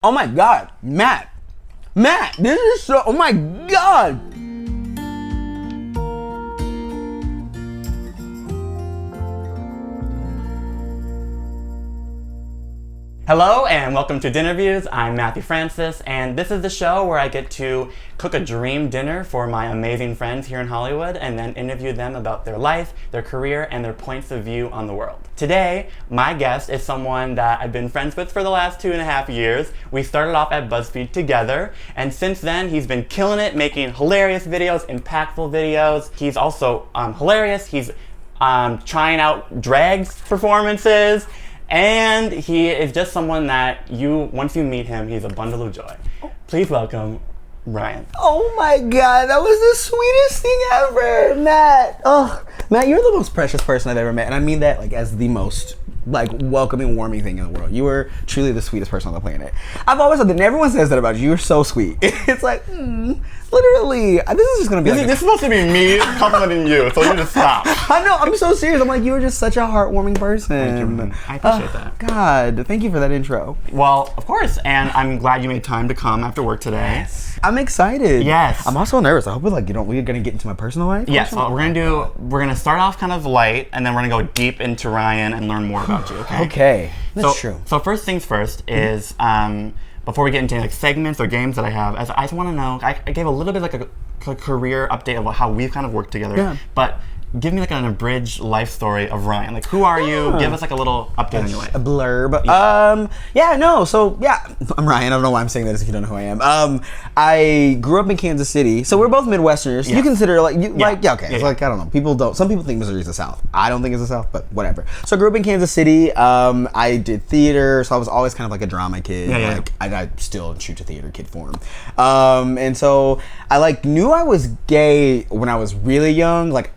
Oh my God, Matt, this is so, oh my God. Hello and welcome to DinnerViews. I'm Matthew Francis, and this is the show where I get to cook a dream dinner for my amazing friends here in Hollywood and then interview them about their life, their career, and their points of view on the world. Today, my guest is someone that I've been friends with for the last 2.5 years. We started off at BuzzFeed together, and since then he's been killing it, making hilarious videos, impactful videos. He's also hilarious. He's trying out drag performances. And he is just someone that once you meet him, he's a bundle of joy. Please welcome Ryann. Oh my God, that was the sweetest thing ever, Matt. Oh, Matt, you're the most precious person I've ever met, and I mean that like as the most welcoming, warming thing in the world. You are truly the sweetest person on the planet. I've always said that, and everyone says that about you. You're so sweet. It's like, literally, this is just gonna be. This is supposed to be me complimenting you, so you just stop. I know. I'm so serious. I'm like, you are just such a heartwarming person. Thank you. I appreciate that. God, thank you for that intro. Well, of course, and I'm glad you made time to come after work today. Yes. I'm excited. Yes. I'm also nervous. I hope we're gonna get into my personal life. Yes. Well, we're gonna start off kind of light, and then we're gonna go deep into Ryann and learn more about you. Okay. Okay. That's true. So first things first is before we get into like segments or games that I have, I just want to know. I gave a little bit like a career update of how we've kind of worked together. Yeah. But give me like an abridged life story of Ryann. Like, who are you? Give us like a little update anyway. A blurb. Yeah. So I'm Ryann. I don't know why I'm saying that if you don't know who I am. I grew up in Kansas City, so we're both Midwesterners. Yeah. You consider okay. Yeah. It's like, I don't know. Some people think Missouri's the South. I don't think it's the South, but whatever. So I grew up in Kansas City. I did theater, so I was always kind of like a drama kid. Yeah. I still shoot to theater kid form. And so I knew I was gay when I was really young. Like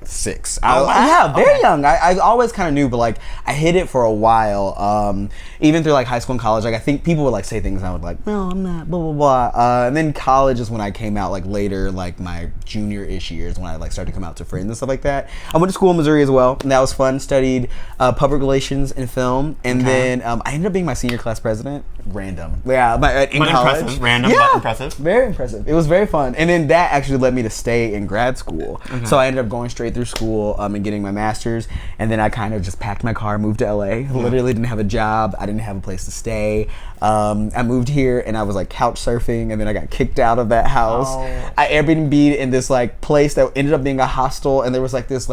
6. Very young. I always kind of knew, but I hid it for a while. Even through high school and college, I think people would say things and I would no, I'm not, blah blah blah. And then college is when I came out later, my junior-ish years when I started to come out to friends and stuff like that. I went to school in Missouri as well, and that was fun. Studied public relations and film, and then I ended up being my senior class president. Random, yeah, in college. Impressive. Random, but impressive. Very impressive. It was very fun, and then that actually led me to stay in grad school. So I ended up going straight through school and getting my master's, and then I kind of just packed my car, moved to LA. Literally didn't have a job. I didn't have a place to stay. I moved here and I was couch surfing, and then I got kicked out of that house. I Airbnb'd in this place that ended up being a hostel, and there was this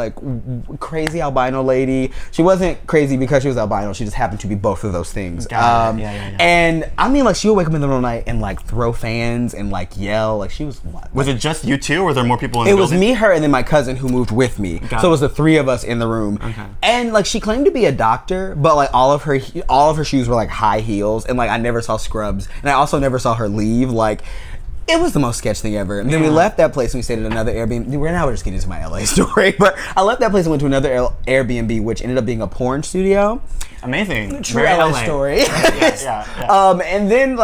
crazy albino lady. She wasn't crazy because she was albino. She just happened to be both of those things. And I mean, she would wake up in the middle of the night and throw fans and yell. She was what? Was it just you two, or were there more people in the building? It was me, her, and then my cousin who moved with me. So it was the three of us in the room. Okay. And she claimed to be a doctor, but all of her shoes were high heels, and I never saw scrubs, and I also never saw her leave. It was the most sketch thing ever. And then we left that place and we stayed at another Airbnb. We're just getting into my LA story, but I left that place and went to another Airbnb, which ended up being a porn studio. Amazing. True Very LA LA story. Yeah. And then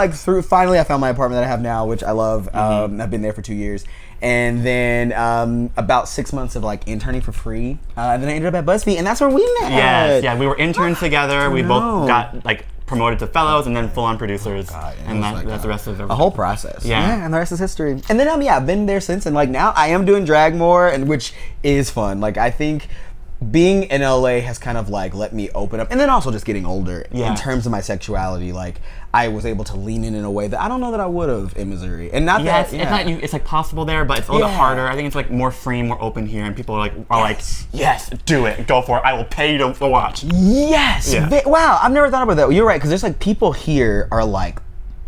finally I found my apartment that I have now, which I love. I've been there for 2 years. And then about 6 months of interning for free. And then I ended up at BuzzFeed, and that's where we met. Yes, yeah, we were interns together. We both got promoted to fellows and then full-on producers. Oh God, and that's the rest of a whole process. Yeah, and the rest is history. And then I've been there since, and now I am doing drag more, and which is fun. I think being in LA has kind of let me open up, and then also just getting older in terms of my sexuality. I was able to lean in a way that I don't know that I would have in Missouri, and not that it's possible there, but it's a little bit harder. I think it's more free, more open here, and people are yes, do it, go for it. I will pay you to watch. Yes. Yeah. Wow, I've never thought about that. You're right, because there's people here are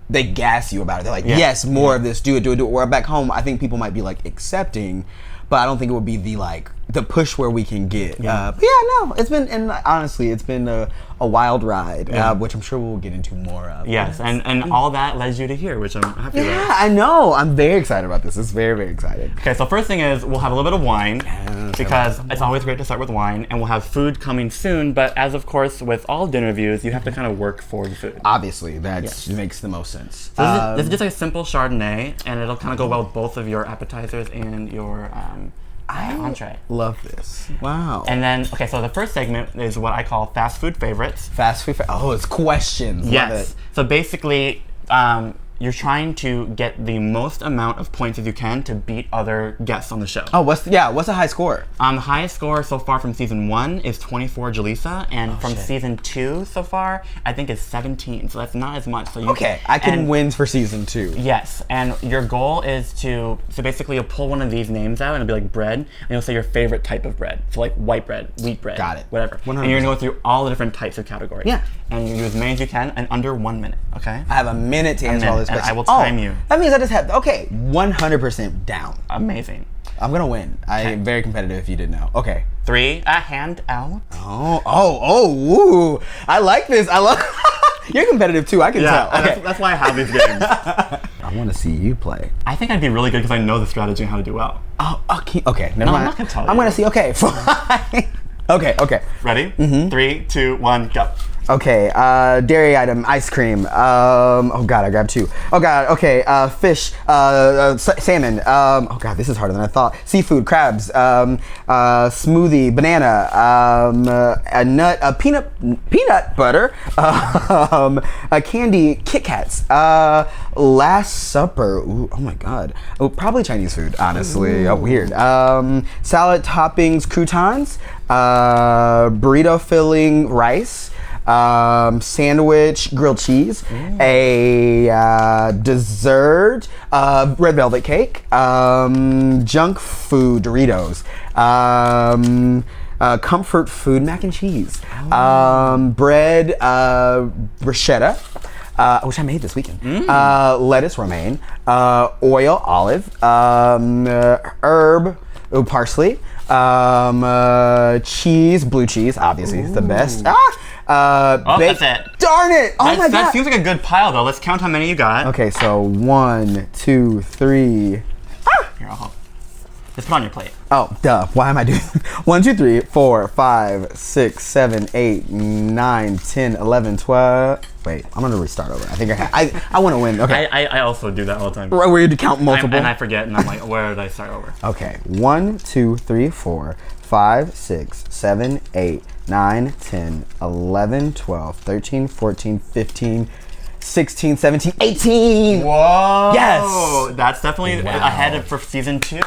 they gas you about it. They're yes, more of this, do it. Where back home, I think people might be accepting, but I don't think it would be the push where we can get. It's been, and honestly, it's been a wild ride, which I'm sure we'll get into more of. Yes, and all that led you to here, which I'm happy with. Yeah, I know. I'm very excited about this. It's very, very exciting. Okay, so first thing is we'll have a little bit of wine, because it's always great to start with wine, and we'll have food coming soon, but as of course with all dinner views, you have to kind of work for the food. Obviously, that makes the most sense. So this is just a simple Chardonnay, and it'll kind of go well with both of your appetizers and your entree. Love this. Wow. And then, okay, so the first segment is what I call fast food favorites. Fast food. Oh, it's questions. Yes. Love it. So basically, you're trying to get the most amount of points as you can to beat other guests on the show. Oh, what's the high score? The highest score so far from season 1 is 24 Jalisa, and from season 2 so far, I think is 17. So that's not as much. So I can win for season 2. Yes, and your goal is to basically you'll pull one of these names out and it'll be like bread, and you'll say your favorite type of bread. So like white bread, wheat bread, got it, whatever. 100%. And you're gonna go through all the different types of categories. Yeah. And you do as many as you can in under 1 minute. Okay. I have a minute to answer all this and questions. I will time you. That means I just have 100% down. Amazing. I'm gonna win. I am very competitive. If you didn't know. Okay. 3, a hand out. Woo! I like this. I love. You're competitive too. I can tell. Okay. That's why I have these games. I want to see you play. I think I'd be really good because I know the strategy and how to do well. Oh, okay. Okay. Never mind. I'm not gonna tell you. I'm gonna see. Okay. Fine. Okay. Ready? 3, 2, 1, go. Okay, dairy item, ice cream. Oh God, I grabbed 2. Oh God, okay, fish, salmon. Oh God, this is harder than I thought. Seafood, crabs, smoothie, banana, a nut, a peanut butter, a candy, Kit Kats, Last Supper. Ooh, oh my God. Oh, probably Chinese food, honestly. Ooh. Oh, weird. Salad toppings, croutons, burrito filling, rice. Sandwich, grilled cheese, a dessert, red velvet cake, junk food, Doritos, comfort food, mac and cheese, bread, bruschetta, which I made this weekend, lettuce, romaine, oil, olive, herb, parsley, cheese, blue cheese, obviously, it's the best. That's it. Darn it! Oh my God. That seems like a good pile, though. Let's count how many you got. Okay, so 1, 2, 3. Here, I'll help. Just put on your plate. Oh, duh. Why am I doing 1, 2, 3, 4, 5, 6, 7, 8, 9, 10, 11, 12. Wait, I'm gonna restart over. I think I want to win. Okay. I also do that all the time. Where you count multiple. And I forget, and I'm like, where did I start over? Okay. 1, 2, 3, 4, 5, 6, 7, 8, 9, 10, 11, 12, 13, 14, 15, 16, 17, 18. Whoa. Yes. That's definitely ahead of for season 2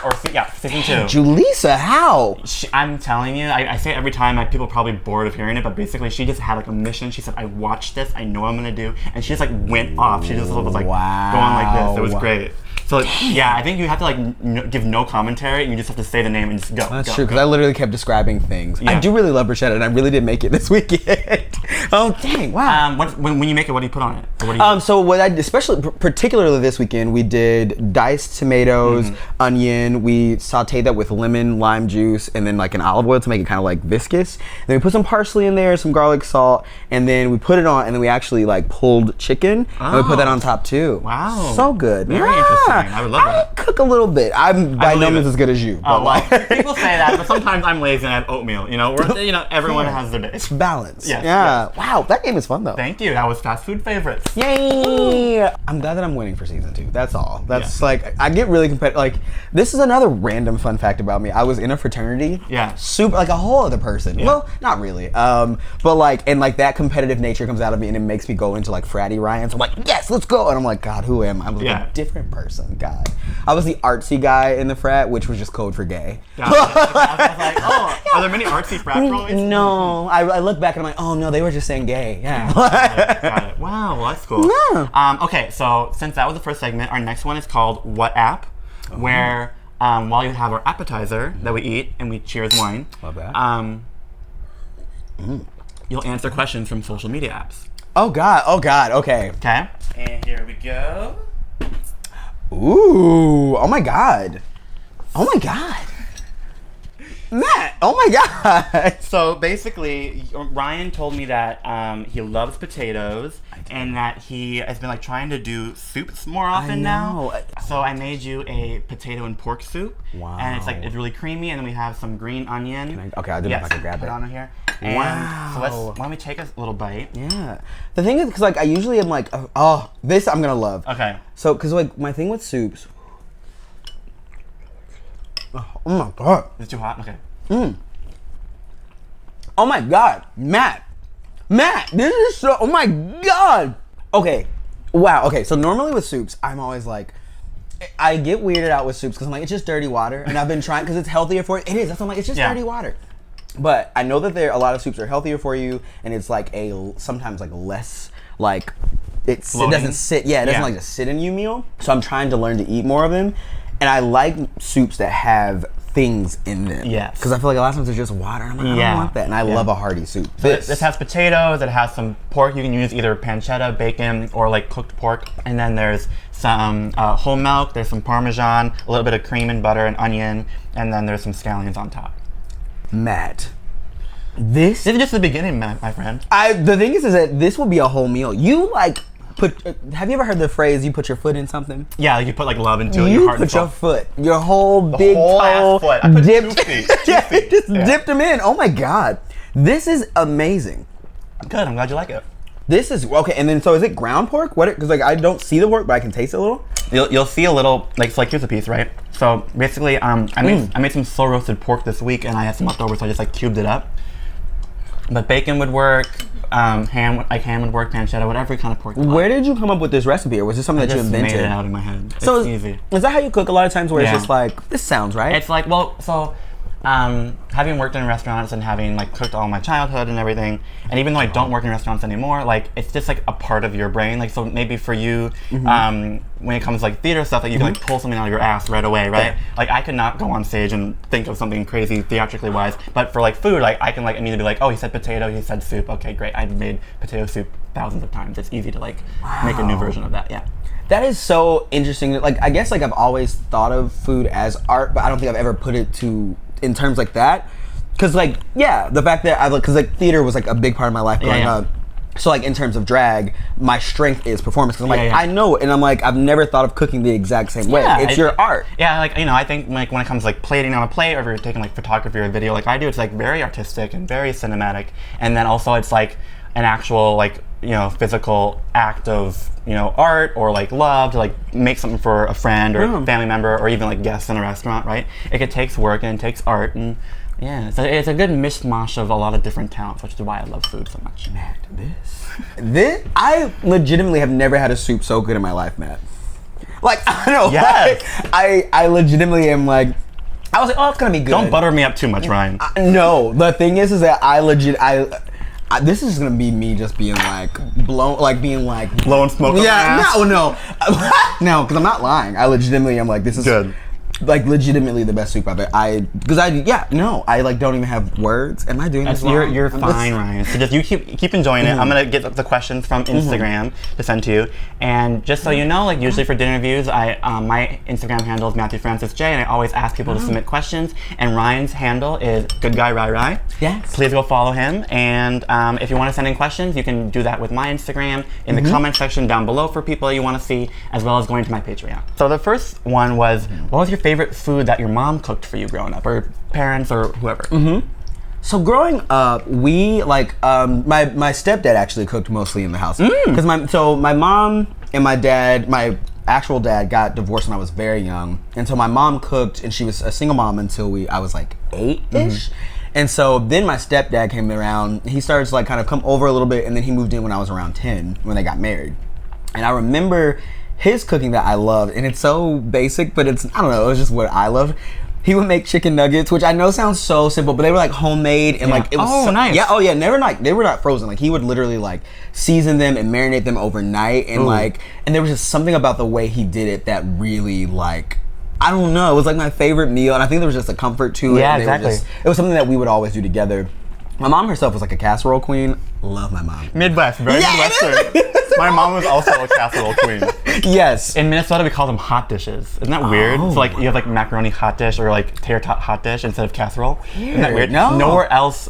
season 2. Julissa, how? I'm telling you, I say it every time. People are probably bored of hearing it, but basically she just had like a mission. She said, I watched this, I know what I'm gonna do, and she just like went off. She just was like going like this. It was great. So yeah, I think you have to like give no commentary, and you just have to say the name and just go. That's true, because I literally kept describing things. Yeah. I do really love bruschetta, and I really did make it this weekend. Oh dang! Wow. When you make it, what do you put on it? Or what do you so what I particularly this weekend, we did diced tomatoes, onion. We sautéed that with lemon, lime juice, and then like an olive oil to make it kind of like viscous. Then we put some parsley in there, some garlic salt, and then we put it on, and then we actually like pulled chicken, and we put that on top too. Wow. So good. Very interesting. I would love that. I cook a little bit. I'm by no means as good as you. Oh, well, people say that, but sometimes I'm lazy and I have oatmeal. You know, everyone has their days. It's balance. Yes, yeah. Yes. Wow, that game is fun though. Thank you. That was fast food favorites. Yay! I'm glad that I'm winning for season 2. That's all. That's like I get really competitive. Like this is another random fun fact about me. I was in a fraternity. Yeah. Super like a whole other person. Yeah. Well, not really. But like and like that competitive nature comes out of me and it makes me go into like fratty Ryan. So I'm like, yes, let's go. And I'm like, God, who am I? I'm like a different person. God. I was the artsy guy in the frat, which was just code for gay. I was like, oh, are there many artsy frat boys? No. I look back and I'm like, oh no, they were just saying gay. Yeah. Got it. Wow, well, that's cool. Yeah. Okay, so since that was the first segment, our next one is called What App? Where while you have our appetizer that we eat and we cheers wine, love that. You'll answer questions from social media apps. Oh God, okay. Okay. And here we go. Ooh, oh my God. Matt, oh my God. So basically, Ryan told me that he loves potatoes and that he has been like trying to do soups more often now. So I made you a potato and pork soup. Wow. And it's really creamy, and then we have some green onion. Okay, I'll do it if I can grab it. Put it on here. And wow. So why don't we take a little bite? Yeah. The thing is, because like I usually am like, oh, this I'm gonna love. Okay. So, because like my thing with soups. Oh my God. Is it too hot? Okay. Oh my God, Matt, this is so, oh my God. Okay, wow, okay, so normally with soups, I'm always like, I get weirded out with soups because I'm like, it's just dirty water, and I've been trying, because it's healthier for you. It is, that's why I'm like, it's just dirty water. But I know that a lot of soups are healthier for you, and it's like sometimes like less, like, it doesn't sit, it doesn't like just sit in you meal. So I'm trying to learn to eat more of them, and I like soups that have things in them. Yes. Because I feel like a lot of times it's just water. I'm like, I don't want that. And I love a hearty soup. So this has potatoes, it has some pork. You can use either pancetta, bacon, or like cooked pork. And then there's some whole milk, there's some Parmesan, a little bit of cream and butter and onion, and then there's some scallions on top. Matt, this is just the beginning, my friend. The thing is that this will be a whole meal. You like have you ever heard the phrase, you put your foot in something? Yeah, like you put like love into it, your heart put and your foot, your whole big whole toe, ass foot. I put dipped, 2 feet. 2 feet. just dipped them in. Oh my God. This is amazing. Good, I'm glad you like it. This is, okay, and then so is it ground pork? What, because like I don't see the pork, but I can taste it a little. You'll see a little, like, so like here's a piece, right? So basically, I made some slow roasted pork this week, and I had some leftovers, so I just like cubed it up. But bacon would work, ham would work, pancetta, whatever kind of pork. Where did you come up with this recipe, or was this something that you invented? I just made it out in my head. So it's easy. Is that how you cook a lot of times, where it's just like, this sounds right? It's like, well, so having worked in restaurants and having like cooked all my childhood and everything, and even though I don't work in restaurants anymore, like it's just like a part of your brain. Like, so maybe for you, when it comes to like theater stuff, like you can like pull something out of your ass right away, right? Yeah. Like I could not go on stage and think of something crazy theatrically wise, but for like food, like I can like immediately be like, oh, he said potato, he said soup, okay, great. I've made potato soup thousands of times. It's easy to like make a new version of that. Yeah. That is so interesting. Like, I guess like I've always thought of food as art, but I don't think I've ever put it in terms like that. Cause like, yeah, the fact that cause like theater was like a big part of my life growing up. So like in terms of drag, my strength is performance. Cause I'm like, I know it, and I'm like, I've never thought of cooking the exact same way. It's your art. Yeah, like, you know, I think like when it comes to like plating on a plate, or if you're taking like photography or video like I do, it's like very artistic and very cinematic. And then also it's like an actual like, you know, physical act of, you know, art or like love to like make something for a friend or family member or even like guests in a restaurant, right? It takes work and it takes art, and yeah, it's a good mishmash of a lot of different talents, which is why I love food so much. Matt, this, I legitimately have never had a soup so good in my life, Matt. Like, I don't know, like, I legitimately am like, I was like, oh, it's gonna be good. Don't butter me up too much, Ryan. No, the thing is that this is gonna be me just being like blowing smoke. Yeah, no, because I'm not lying. I legitimately am like, this is good. Like legitimately the best soup I've ever. I like don't even have words. Am I doing this wrong? You're fine, Ryan. So just you keep enjoying it. I'm gonna get the questions from Instagram to send to you. And just so you know, like usually for DinnerViews, my Instagram handle is MatthewFrancisJ, and I always ask people to submit questions. And Ryan's handle is goodguyRyRy. Yes. Please go follow him. And if you want to send in questions, you can do that with my Instagram in the comment section down below for people you want to see, as well as going to my Patreon. So the first one was, what was your favorite food that your mom cooked for you growing up, or parents, or whoever? So growing up, we like my stepdad actually cooked mostly in the house because my mom and my dad, my actual dad, got divorced when I was very young, and so my mom cooked, and she was a single mom until I was like 8-ish. And so then my stepdad came around. He started to like kind of come over a little bit, and then he moved in when I was around 10 when they got married. And I remember his cooking that I loved, and it's so basic, but it's, I don't know, it was just what I loved. He would make chicken nuggets, which I know sounds so simple, but they were like homemade, and like it was nice. Yeah, they were not frozen. Like he would literally like season them and marinate them overnight, and and there was just something about the way he did it that really like, I don't know, it was like my favorite meal, and I think there was just a comfort to it. Yeah, and exactly. It was something that we would always do together. My mom herself was like a casserole queen. Love my mom. Midwest, very Midwestern. My mom was also a casserole queen. Yes. In Minnesota, we call them hot dishes. Isn't that weird? So like you have like macaroni hot dish or like tater tot hot dish instead of casserole. Weird. Isn't that weird? No. Nowhere else,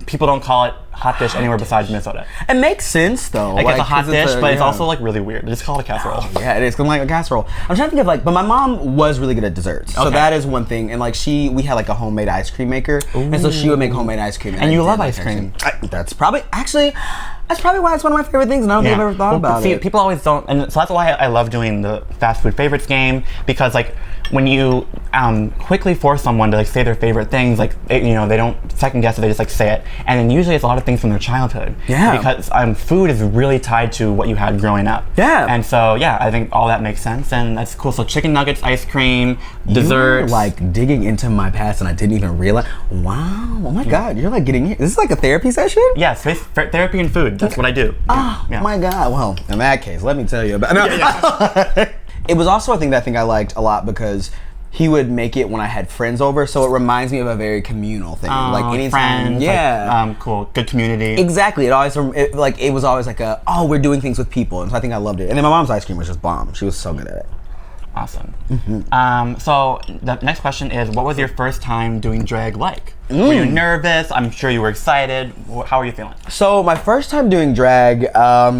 people don't call it hot dish anywhere besides Minnesota. It makes sense though. Like it's a hot dish, but it's also like really weird. They just call it a casserole. Yeah, it is. 'Cause I'm like a casserole. I'm trying to think of like, but my mom was really good at desserts, so that is one thing. And like we had like a homemade ice cream maker, and so she would make homemade ice cream. And you love ice cream. That's probably actually. That's probably why it's one of my favorite things, and I don't think I've ever thought about it. People always don't, and so that's why I love doing the fast food favorites game, because like when you quickly force someone to like say their favorite things, like they don't second guess it, they just like say it, and then usually it's a lot of things from their childhood. Yeah. Because food is really tied to what you had growing up. Yeah. And so I think all that makes sense, and that's cool. So chicken nuggets, ice cream, desserts. You're like digging into my past, and I didn't even realize. Wow. Oh my God. You're like getting. This is like a therapy session. Yes, therapy and food. That's what I do. Oh my God. Well, in that case, let me tell you about. It was also a thing that I think I liked a lot because he would make it when I had friends over, so it reminds me of a very communal thing. Like anytime, friends, cool, good community. Exactly. It was always like we're doing things with people, and so I think I loved it. And then my mom's ice cream was just bomb. She was so good at it. Awesome. So the next question is, what was your first time doing drag like? Were you nervous? I'm sure you were excited. How are you feeling? So my first time doing drag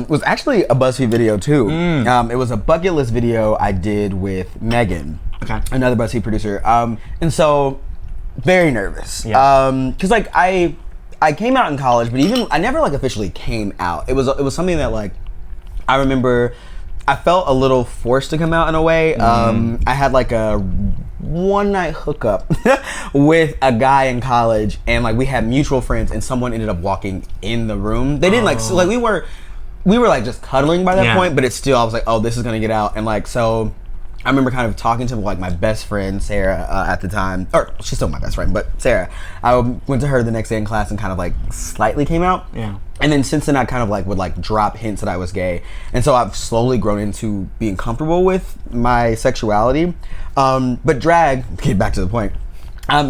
was actually a BuzzFeed video too. It was a bucket list video I did with Megan, another BuzzFeed producer. And so very nervous. Because like I came out in college, but even I never like officially came out. It was something that like I remember. I felt a little forced to come out in a way. I had like a one night hookup with a guy in college, and like we had mutual friends, and someone ended up walking in the room. They didn't we were like just cuddling by that point, but it's still, I was like, oh, this is gonna get out. And like, so I remember kind of talking to like my best friend, Sarah, at the time, or she's still my best friend, but Sarah, I went to her the next day in class and kind of like slightly came out. Yeah. And then since then I kind of like would like drop hints that I was gay. And so I've slowly grown into being comfortable with my sexuality. But drag, get back to the point,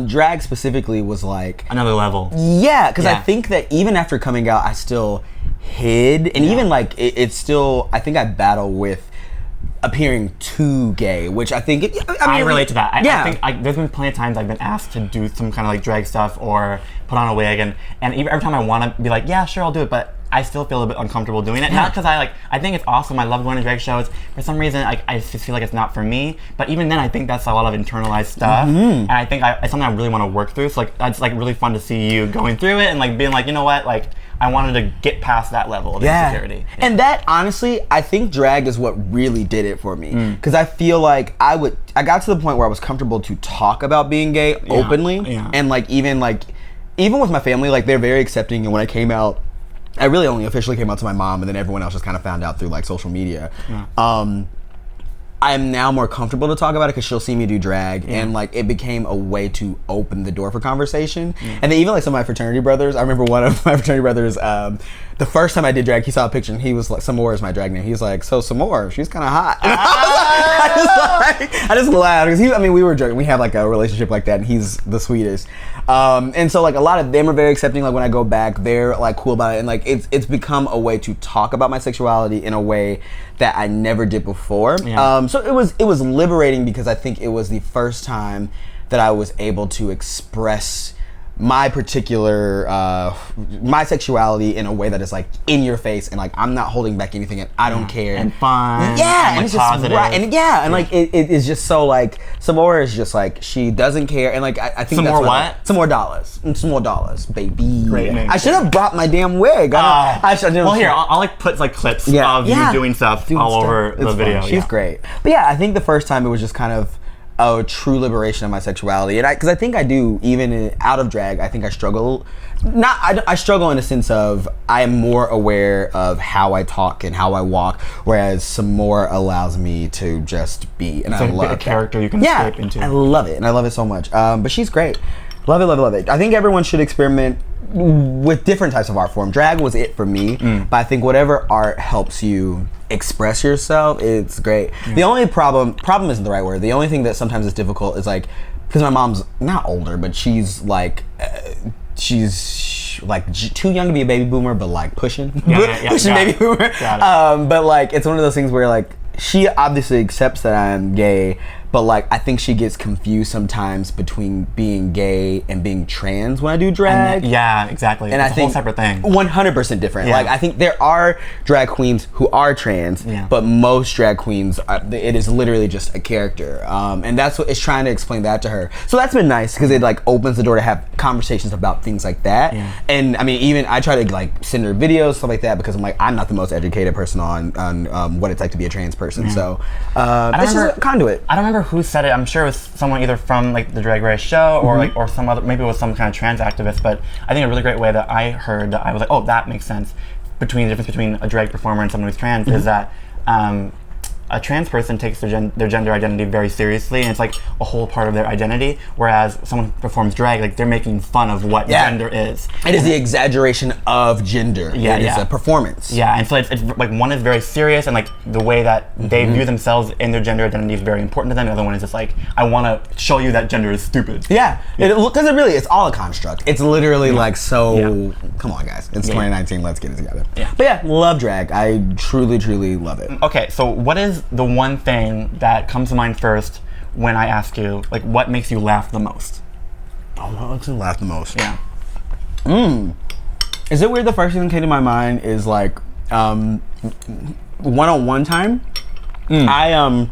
drag specifically was like another level. Yeah, because I think that even after coming out, I still hid. And even like, it's still, I think I battle with appearing too gay, which I think I relate to that. I think there's been plenty of times I've been asked to do some kind of like drag stuff or put on a wig, and every time I want to be like, yeah, sure, I'll do it, but I still feel a bit uncomfortable doing it. Not because I think it's awesome. I love going to drag shows. For some reason, I just feel like it's not for me. But even then, I think that's a lot of internalized stuff, and I think it's something I really want to work through. So like, it's like really fun to see you going through it and like being like, you know what, like I wanted to get past that level of insecurity. Yeah. And that, honestly, I think drag is what really did it for me. Because I feel like I got to the point where I was comfortable to talk about being gay openly. Yeah. And like even with my family, like they're very accepting. And when I came out, I really only officially came out to my mom, and then everyone else just kind of found out through like social media. Yeah. I'm now more comfortable to talk about it because she'll see me do drag, and like it became a way to open the door for conversation. And then even like some of my fraternity brothers, I remember one of my fraternity brothers, the first time I did drag, he saw a picture and he was like, Samore is my drag name. He was like, so Samore, she's kind of hot. And I just laughed because we were joking. We have like a relationship like that, and he's the sweetest. And so like a lot of them are very accepting. Like when I go back, they're like cool about it, and like it's become a way to talk about my sexuality in a way that I never did before. Yeah. So it was liberating because I think it was the first time that I was able to express my particular my sexuality in a way that is like in your face, and like I'm not holding back anything, and I don't care, and fun, and it's positive. Just right, and like it is just so like Samora is just like she doesn't care, and like I think some that's more what? Some more dollars, baby. Great name. I should have brought my damn wig. Well, here I'll like put like clips of you doing stuff all over the video. She's great, but yeah, I think the first time it was just kind of a true liberation of my sexuality, and because I think I do, even out of drag, I think I struggle. I struggle in a sense of I am more aware of how I talk and how I walk, whereas some more allows me to just be, and it's I love a character you can escape into. I love it, and I love it so much. But she's great. Love it. I think everyone should experiment with different types of art form. Drag was it for me, but I think whatever art helps you express yourself, it's great. The only problem isn't the right word. The only thing that sometimes is difficult is like, because my mom's not older, but she's like too young to be a baby boomer, but like pushing baby boomer. But like it's one of those things where like she obviously accepts that I'm gay, but like I think she gets confused sometimes between being gay and being trans when I do drag. Yeah, exactly. And it's I think a whole separate thing. 100% different. Yeah. Like I think there are drag queens who are trans, but most drag queens, it is literally just a character, and that's what it's trying to explain that to her. So that's been nice because it like opens the door to have conversations about things like that. Yeah. And I mean, even I try to like send her videos, stuff like that, because I'm like, I'm not the most educated person on what it's like to be a trans person. So it's just a conduit. I don't remember who said it. I'm sure it was someone either from like the Drag Race show or like or some other, maybe it was some kind of trans activist. But I think a really great way that I heard that I was like, oh, that makes sense. Between the difference between a drag performer and someone who's trans is that a trans person takes their gender identity very seriously, and it's like a whole part of their identity, whereas someone who performs drag, like they're making fun of what gender is. It is the exaggeration of gender. It is a performance. Yeah, and so it's like one is very serious, and like the way that they view themselves in their gender identity is very important to them. The other one is just like, I want to show you that gender is stupid. Yeah, because it's all a construct. It's literally like, so, come on guys, it's 2019, let's get it together. Yeah. But yeah, love drag. I truly, truly love it. Okay, so what is the one thing that comes to mind first when I ask you, like, what makes you laugh the most? Oh, what makes you laugh the most? Yeah. Is it weird the first thing that came to my mind is like one-on-one time? I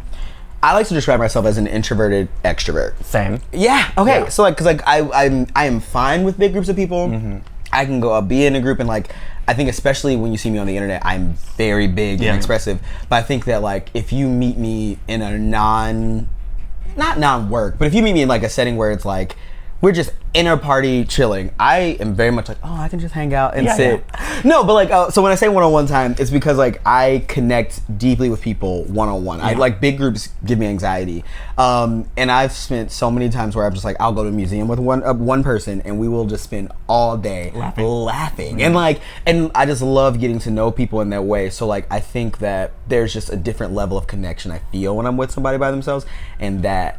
like to describe myself as an introverted extrovert. Same. Yeah. Okay. Yeah. So like, cause like I am fine with big groups of people. I can go be in a group and like, I think especially when you see me on the internet, I'm very big and expressive. But I think that like if you meet me in a not non-work, but if you meet me in like a setting where it's like we're just inner party chilling, I am very much like, oh, I can just hang out and sit. Yeah. No, but like, so when I say one-on-one time, it's because like I connect deeply with people one-on-one. I like big groups give me anxiety. And I've spent so many times where I'm just like, I'll go to a museum with one person and we will just spend all day laughing. And like, and I just love getting to know people in that way. So like, I think that there's just a different level of connection I feel when I'm with somebody by themselves, and that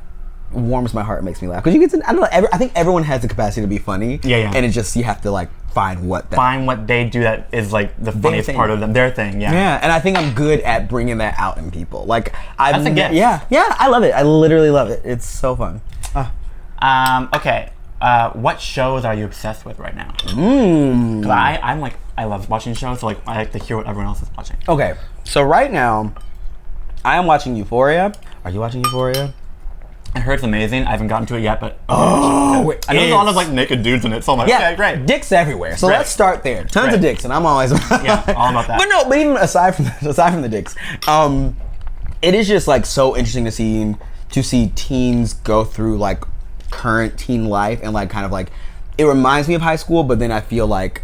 warms my heart and makes me laugh, because you get to, I don't know, I think everyone has the capacity to be funny, and it's just you have to like find what they do that is like the funniest part of them, their thing. And I think I'm good at bringing that out in people. Like that's a gift. I love it. I literally love it. It's so fun. Okay, what shows are you obsessed with right now? Because I'm like, I love watching shows, so like I like to hear what everyone else is watching. Okay, so right now I am watching Euphoria. Are you watching Euphoria? I heard it's amazing. I haven't gotten to it yet, but I know there's a lot of like naked dudes in it, so I'm like, okay, great. Dicks everywhere. So let's start there. Tons of dicks, and I'm always all about that. But even aside from the dicks, it is just like so interesting to see teens go through like current teen life, and like kind of like it reminds me of high school, but then I feel like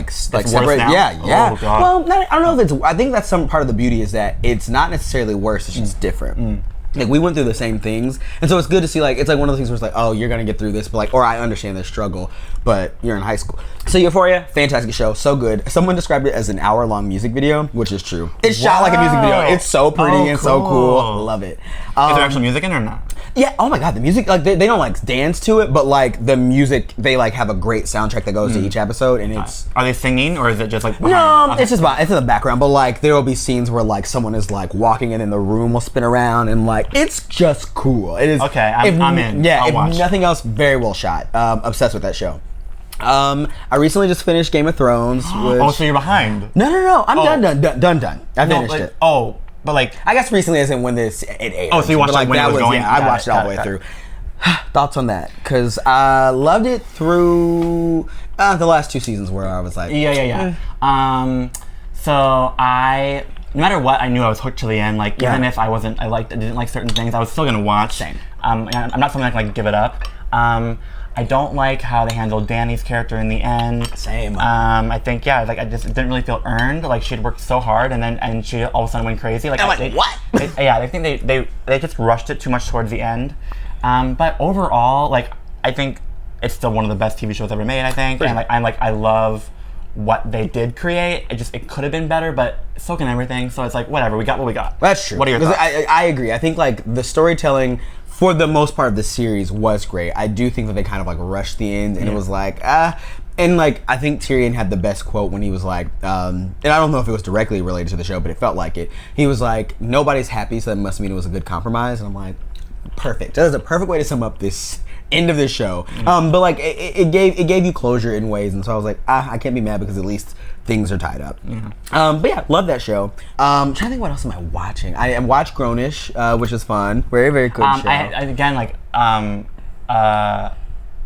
separate. Yeah. Oh, God. Well, I don't know if it's. I think that's some part of the beauty is that it's not necessarily worse. It's just different. Like we went through the same things, and so it's good to see like it's like one of the things where it's like, oh, you're gonna get through this, but like, or I understand the struggle, but you're in high school. So Euphoria, fantastic show, so good. Someone described it as an hour-long music video, which is true. It's shot like a music video. It's so pretty and so cool. Love it. Is there actual music in it or not? Yeah. Oh my God, the music, like they don't like dance to it, but like the music, they like have a great soundtrack that goes to each episode, and it's. Are they singing or is it just like? No, it's just it's in the background, but like there will be scenes where like someone is like walking in and the room will spin around, and like it's just cool. It is. Okay, I'm in. Yeah, I'll if watch. Nothing else, very well shot. Obsessed with that show. I recently just finished Game of Thrones. Oh, so you're behind? No. I'm done. I finished it. Oh, but like I guess recently as in when it aired. Oh, so you watched it when it was going? Yeah, I watched it all the way through. Thoughts on that? Because I loved it through the last 2 seasons where I was like, yeah. So no matter what, I knew I was hooked to the end. Like even if I didn't like certain things, I was still gonna watch. Same. I'm not something that can like give it up. I don't like how they handled Dany's character in the end. Same. I think I just didn't really feel earned. Like she had worked so hard, and she all of a sudden went crazy. Like what? I think they just rushed it too much towards the end. But overall, like I think it's still one of the best TV shows ever made. I think, and I love what they did create. It could have been better, but so can everything. So it's like whatever. We got what we got. That's true. What are your thoughts? I agree. I think like the storytelling for the most part of the series was great. I do think that they kind of like rushed the end, and it was like and like I think Tyrion had the best quote when he was like, and I don't know if it was directly related to the show, but it felt like it. He was like, "Nobody's happy, so that must mean it was a good compromise." And I'm like, perfect. That is a perfect way to sum up this end of this show. But like it gave you closure in ways, and so I was like, I can't be mad because at least things are tied up. But yeah, love that show. I'm trying to think what else am I watching. I watched Grownish, which is fun. Very, very good show.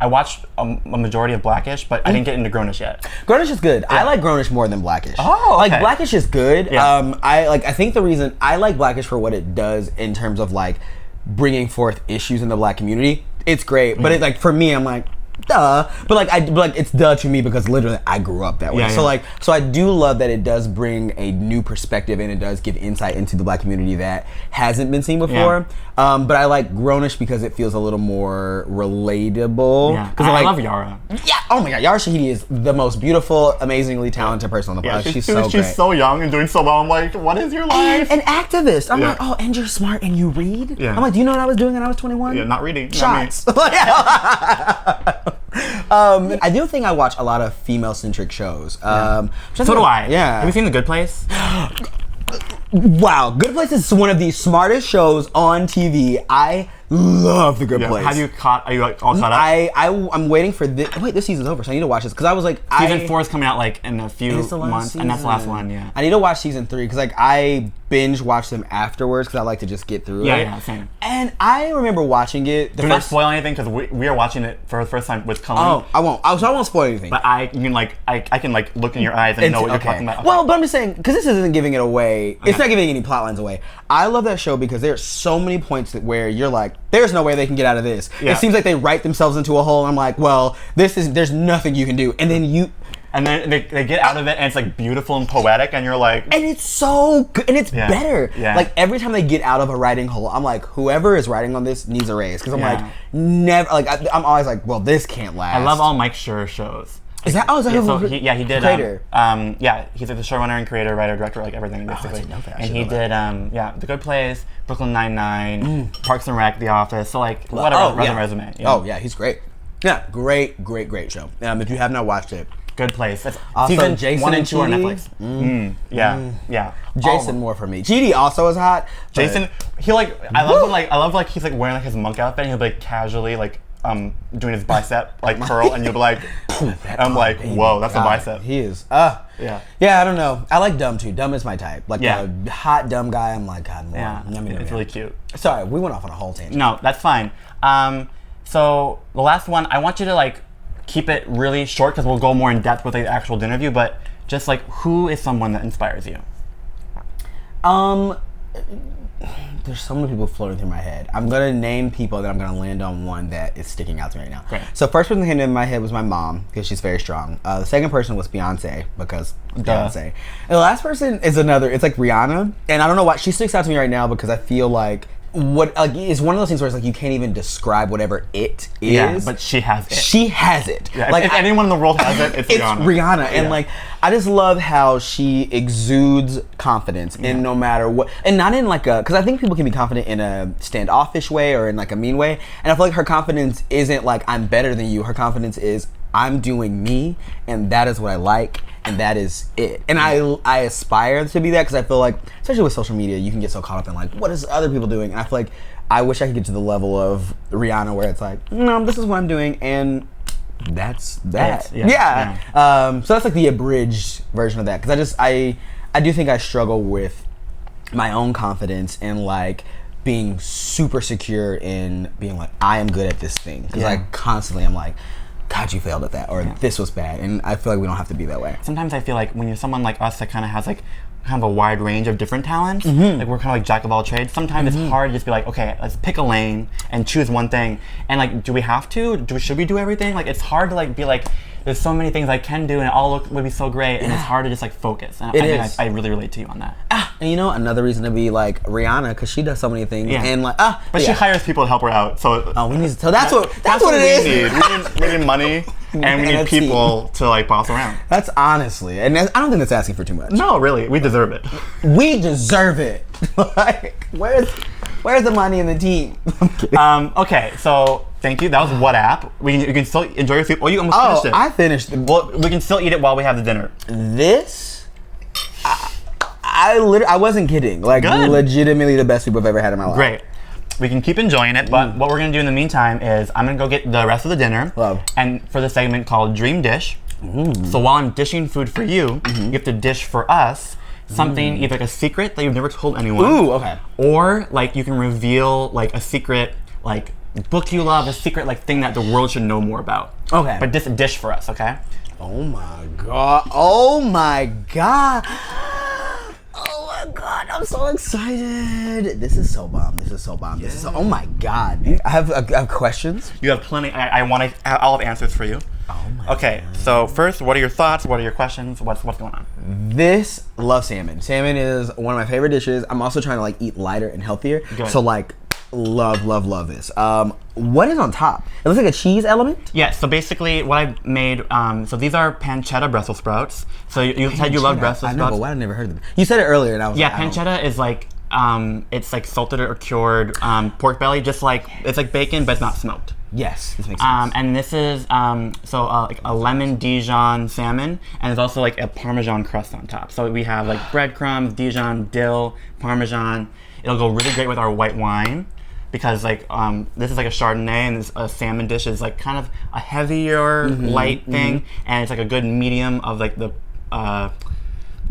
I watched a majority of Blackish, but I didn't get into Grownish yet. Grownish is good. I like Grownish more than Blackish. Oh, okay. Like Blackish is good. Yeah. I think the reason I like Blackish for what it does in terms of like bringing forth issues in the Black community, it's great. But it, like for me, I'm like, duh. But like it's duh to me because literally I grew up that way. So I do love that it does bring a new perspective and it does give insight into the Black community that hasn't been seen before. But I like Grownish because it feels a little more relatable. Yeah. I love Yara. Yeah. Oh my God, Yara Shahidi is the most beautiful, amazingly talented person on the planet. She's so great. She's so young and doing so well. I'm like, what is your life? And an activist. I'm like, oh, and you're smart and you read? Yeah. I'm like, do you know what I was doing when I was 21? Yeah, not reading. Shots. I do think I watch a lot of female-centric shows. So do I. Yeah. Have you seen The Good Place? Wow, Good Place is one of the smartest shows on TV. I love The Good Place. Are you like, all caught up? I'm waiting for this. Wait, this season's over, so I need to watch this because I was like, season 4 is coming out like in a few months, and that's the last one. Yeah. I need to watch season 3 because like I binge watch them afterwards because I like to just get through it. Yeah, same. And I remember watching it. Do not spoil anything because we are watching it for the first time with Colleen. Oh, I won't. So I won't spoil anything. But I can look in your eyes and know what you're talking about. Okay. Well, but I'm just saying because this isn't giving it away. Okay. It's not giving any plot lines away. I love that show because there's so many points where you're like, there's no way they can get out of this. Yeah. It seems like they write themselves into a hole. And I'm like, well, there's nothing you can do. And then they get out of it and it's like beautiful and poetic and you're like, and it's so good and it's better. Yeah. Like every time they get out of a writing hole, I'm like, whoever is writing on this needs a raise because I'm like, never like I'm always like, well, this can't last. I love all Mike Schur shows. Is that? Oh, is that he did. Creator. He's like the showrunner and creator, writer, director, like everything basically. I didn't know that. And he did The Good Place, Brooklyn Nine-Nine, Parks and Rec, The Office. So like whatever, resume. Yeah. Oh yeah, he's great. Yeah, great show. If you have not watched it, Good Place. That's also season Jason 1 and 2 on Netflix. Yeah. Jason more for me. GD also is hot. Jason, I love he's like wearing like his monk outfit and he'll be like casually like doing his bicep like curl and you'll be like, I'm like, whoa, that's a bicep. He is. Yeah, I don't know. I like Dumb too. Dumb is my type. Like a hot dumb guy. I'm like, God, more. Yeah, it's really cute. Sorry, we went off on a whole tangent. No, that's fine. So the last one, I want you to like keep it really short because we'll go more in depth with the actual DinnerView. But just like, who is someone that inspires you? There's so many people floating through my head. I'm gonna name people that I'm gonna land on one that is sticking out to me right now. Great. So first person that came in my head was my mom because she's very strong. The second person was Beyonce because Beyonce. And the last person is it's like Rihanna, and I don't know why she sticks out to me right now because I feel like it's one of those things where it's like you can't even describe whatever it is. Yeah, but she has it. She has it. Yeah, like if anyone in the world has it, it's Rihanna. It's Rihanna, and like I just love how she exudes confidence in no matter what, and not in like because I think people can be confident in a standoffish way or in like a mean way, and I feel like her confidence isn't like I'm better than you. Her confidence is I'm doing me, and that is what I like. And that is it. And I aspire to be that because I feel like, especially with social media, you can get so caught up in like, what is other people doing? And I feel like I wish I could get to the level of Rihanna where it's like, no, this is what I'm doing, and that's that. So that's like the abridged version of that because I do think I struggle with my own confidence and like being super secure in being like I am good at this thing because like constantly I'm like, God, you failed at that, or this was bad, and I feel like we don't have to be that way. Sometimes I feel like when you're someone like us that kind of has like kind of a wide range of different talents, like we're kind of like jack of all trades, sometimes it's hard to just be like, okay, let's pick a lane and choose one thing, and like, do we have to? Should we do everything? Like, it's hard to like be like, there's so many things I can do and it all would be so great, and it's hard to just like focus. And I really relate to you on that. And you know, another reason to be like Rihanna, because she does so many things, and like but she hires people to help her out. So we need to. So that's what it is. We need money. And we need people to like boss around. That's honestly, and I don't think that's asking for too much. No, really, we deserve it. We deserve it. Like, where's the money in the team? Okay, so thank you. That was What App. You can still enjoy your food. Oh, you almost finished it. I finished it. Well, we can still eat it while we have the dinner. This, I wasn't kidding. Like, legitimately the best soup I've ever had in my life. Great. we can keep enjoying it, but what we're gonna do in the meantime is I'm gonna go get the rest of the dinner. Love. And for the segment called Dream Dish. So while I'm dishing food for you, you have to dish for us something, either like a secret that you've never told anyone. Ooh, okay. Or like you can reveal like a secret, like book you love, a secret like thing that the world should know more about. Okay. But just dish for us, okay? Oh my god. Oh my god. Oh my god, I'm so excited. This is so bomb. This is so bomb. This is so, oh my god. I have questions. You have plenty. I'll have answers for you. Oh my Okay, so first, what are your thoughts? What are your questions? What's going on? This, love salmon. Salmon is one of my favorite dishes. I'm also trying to like eat lighter and healthier. Good. So like love this. What is on top? It looks like a cheese element. Yeah, so basically what I made, so these are pancetta Brussels sprouts. So you said you love Brussels I know, sprouts. but why I never heard of them. You said it earlier and I was Yeah, like, pancetta is like, it's like salted or cured pork belly, just like, it's like bacon, but it's not smoked. Yes, this makes sense. And this is like a lemon Dijon salmon, and there's also like a Parmesan crust on top. So we have like breadcrumbs, Dijon, dill, Parmesan. It'll go really great with our white wine because like this is like a Chardonnay, and this a salmon dish is like kind of a heavier, light thing, and it's like a good medium of like the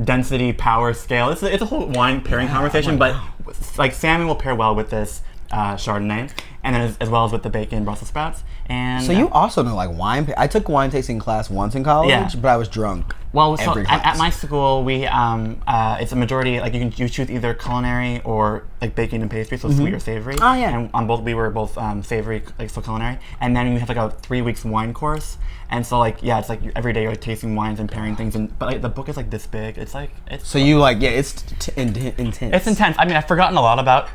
density power scale. It's a whole wine pairing conversation, but like salmon will pair well with this Chardonnay, and then as well as with the bacon Brussels sprouts. And so you also know like wine. I took wine tasting class once in college, but I was drunk. Well, so every class. at my school, we it's a majority like you choose either culinary or like baking and pastry, so sweet or savory. Oh yeah. And on both we were both savory, like so culinary, and then we have like a 3 weeks wine course. And so like yeah, it's like every day you're like tasting wines and pairing things, and but like the book is like this big. It's like it's so you like it's intense. It's intense. I mean, I've forgotten a lot about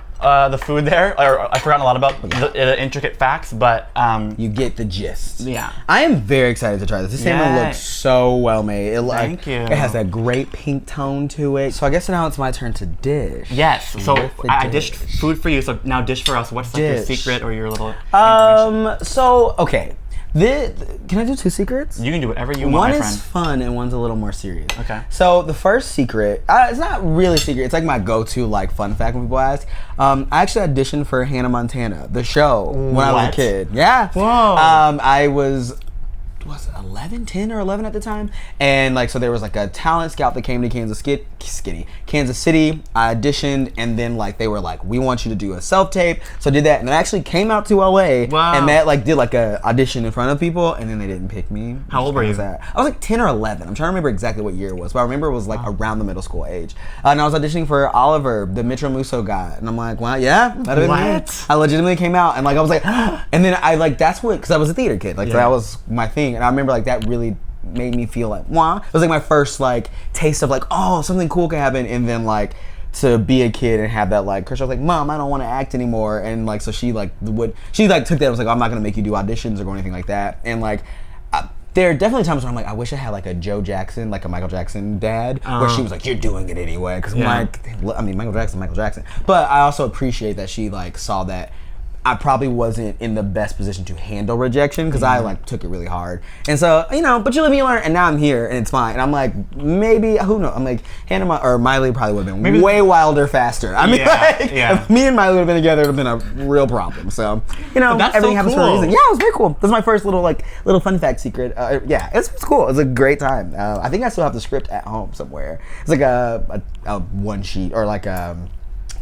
the food there, or I've forgotten a lot about the intricate facts, but you get the gist. Yeah. I am very excited to try this. This salmon looks so well made. Thank you. It has that great pink tone to it. So I guess now it's my turn to dish. Yes. So I dished food for you. So now dish for us. What's like your secret or your little information? So okay. Can I do two secrets? You can do whatever you want, One my is friend. fun and one's a little more serious. Okay. So the first secret, it's not really secret. It's like my go-to like fun fact when people ask. I actually auditioned for Hannah Montana, the show, when I was a kid. Yeah. Whoa. I was 10 or 11 at the time, and like so there was like a talent scout that came to Kansas City. I auditioned, and then like they were like, we want you to do a self-tape, so I did that, and I actually came out to LA. Wow. And Matt like did like a audition in front of people, and then they didn't pick me. How old were you? I was like 10 or 11. I'm trying to remember exactly what year it was, but I remember it was like around the middle school age. And I was auditioning for Oliver, the Metro Musso guy, and I'm like, well, yeah, that'd have been me. I legitimately came out, and like I was like, and then I like that's what, because I was a theater kid, like so that was my thing, and I remember like that really made me feel like, wah. It was like my first like taste of like, oh, something cool can happen, and then like to be a kid and have that like, Krisha was like, Mom, I don't want to act anymore, and like so she took that and was like, I'm not gonna make you do auditions or anything like that, and like. There are definitely times where I'm like, I wish I had like a Joe Jackson, like a Michael Jackson dad, where she was like, you're doing it anyway. Because I'm like, I mean, Michael Jackson. But I also appreciate that she like saw that I probably wasn't in the best position to handle rejection because I like took it really hard. And so, but you live and you learn, and now I'm here and it's fine. And I'm like, maybe, who knows? I'm like, Hannah or Miley probably would have been way wilder faster. I mean, if me and Miley would have been together, it would have been a real problem. So, everything happens for a reason. Yeah, it was very cool. That's my first little fun fact secret. It's cool. It's a great time. I think I still have the script at home somewhere. It's like a one sheet or like I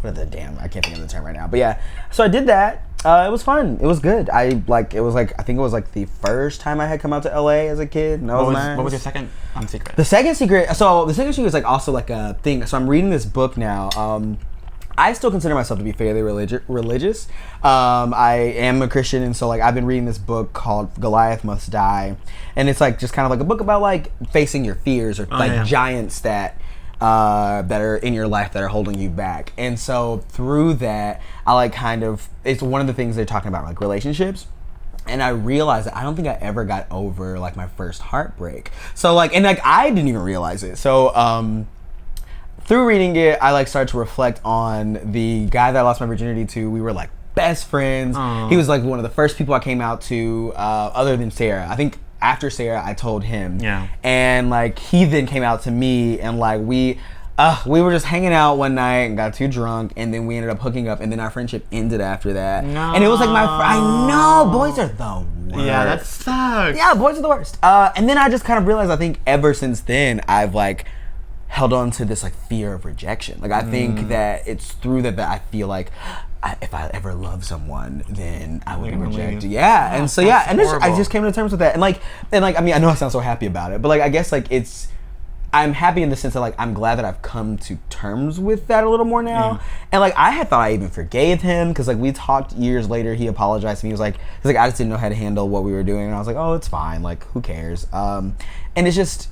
can't think of the term right now. But yeah, so I did that. It was fun. It was good. I think it was like the first time I had come out to LA as a kid. And that was nice. What was your second secret? The second secret is like also like a thing. So I'm reading this book now. I still consider myself to be fairly religious. I am a Christian, and so like I've been reading this book called Goliath Must Die, and it's like just kind of like a book about like facing your fears or giants that are in your life that are holding you back. And so through that, I like it's one of the things they're talking about, like relationships. And I realized that I don't think I ever got over like my first heartbreak. So like, and like I didn't even realize it. So through reading it, I like started to reflect on the guy that I lost my virginity to. We were like best friends. He was like one of the first people I came out to, other than Sarah. I think after Sarah, I told him. Yeah. And like he then came out to me, and like We were just hanging out one night and got too drunk, and then we ended up hooking up, and then our friendship ended after that. No. And it was like I know, boys are the worst. Yeah, that sucks. Yeah, boys are the worst. And then I just kind of realized, I think ever since then, I've like held on to this like fear of rejection. Like I think that it's through that I feel like if I ever love someone, then I would be rejected. Yeah, and so yeah, and I just came to terms with that. And like I mean, I know I sound so happy about it, but like I guess like I'm happy in the sense that like I'm glad that I've come to terms with that a little more now. And like I had thought I even forgave him because like we talked years later. He apologized to me. He was like I just didn't know how to handle what we were doing, and I was like, oh, it's fine. Like who cares? And it's just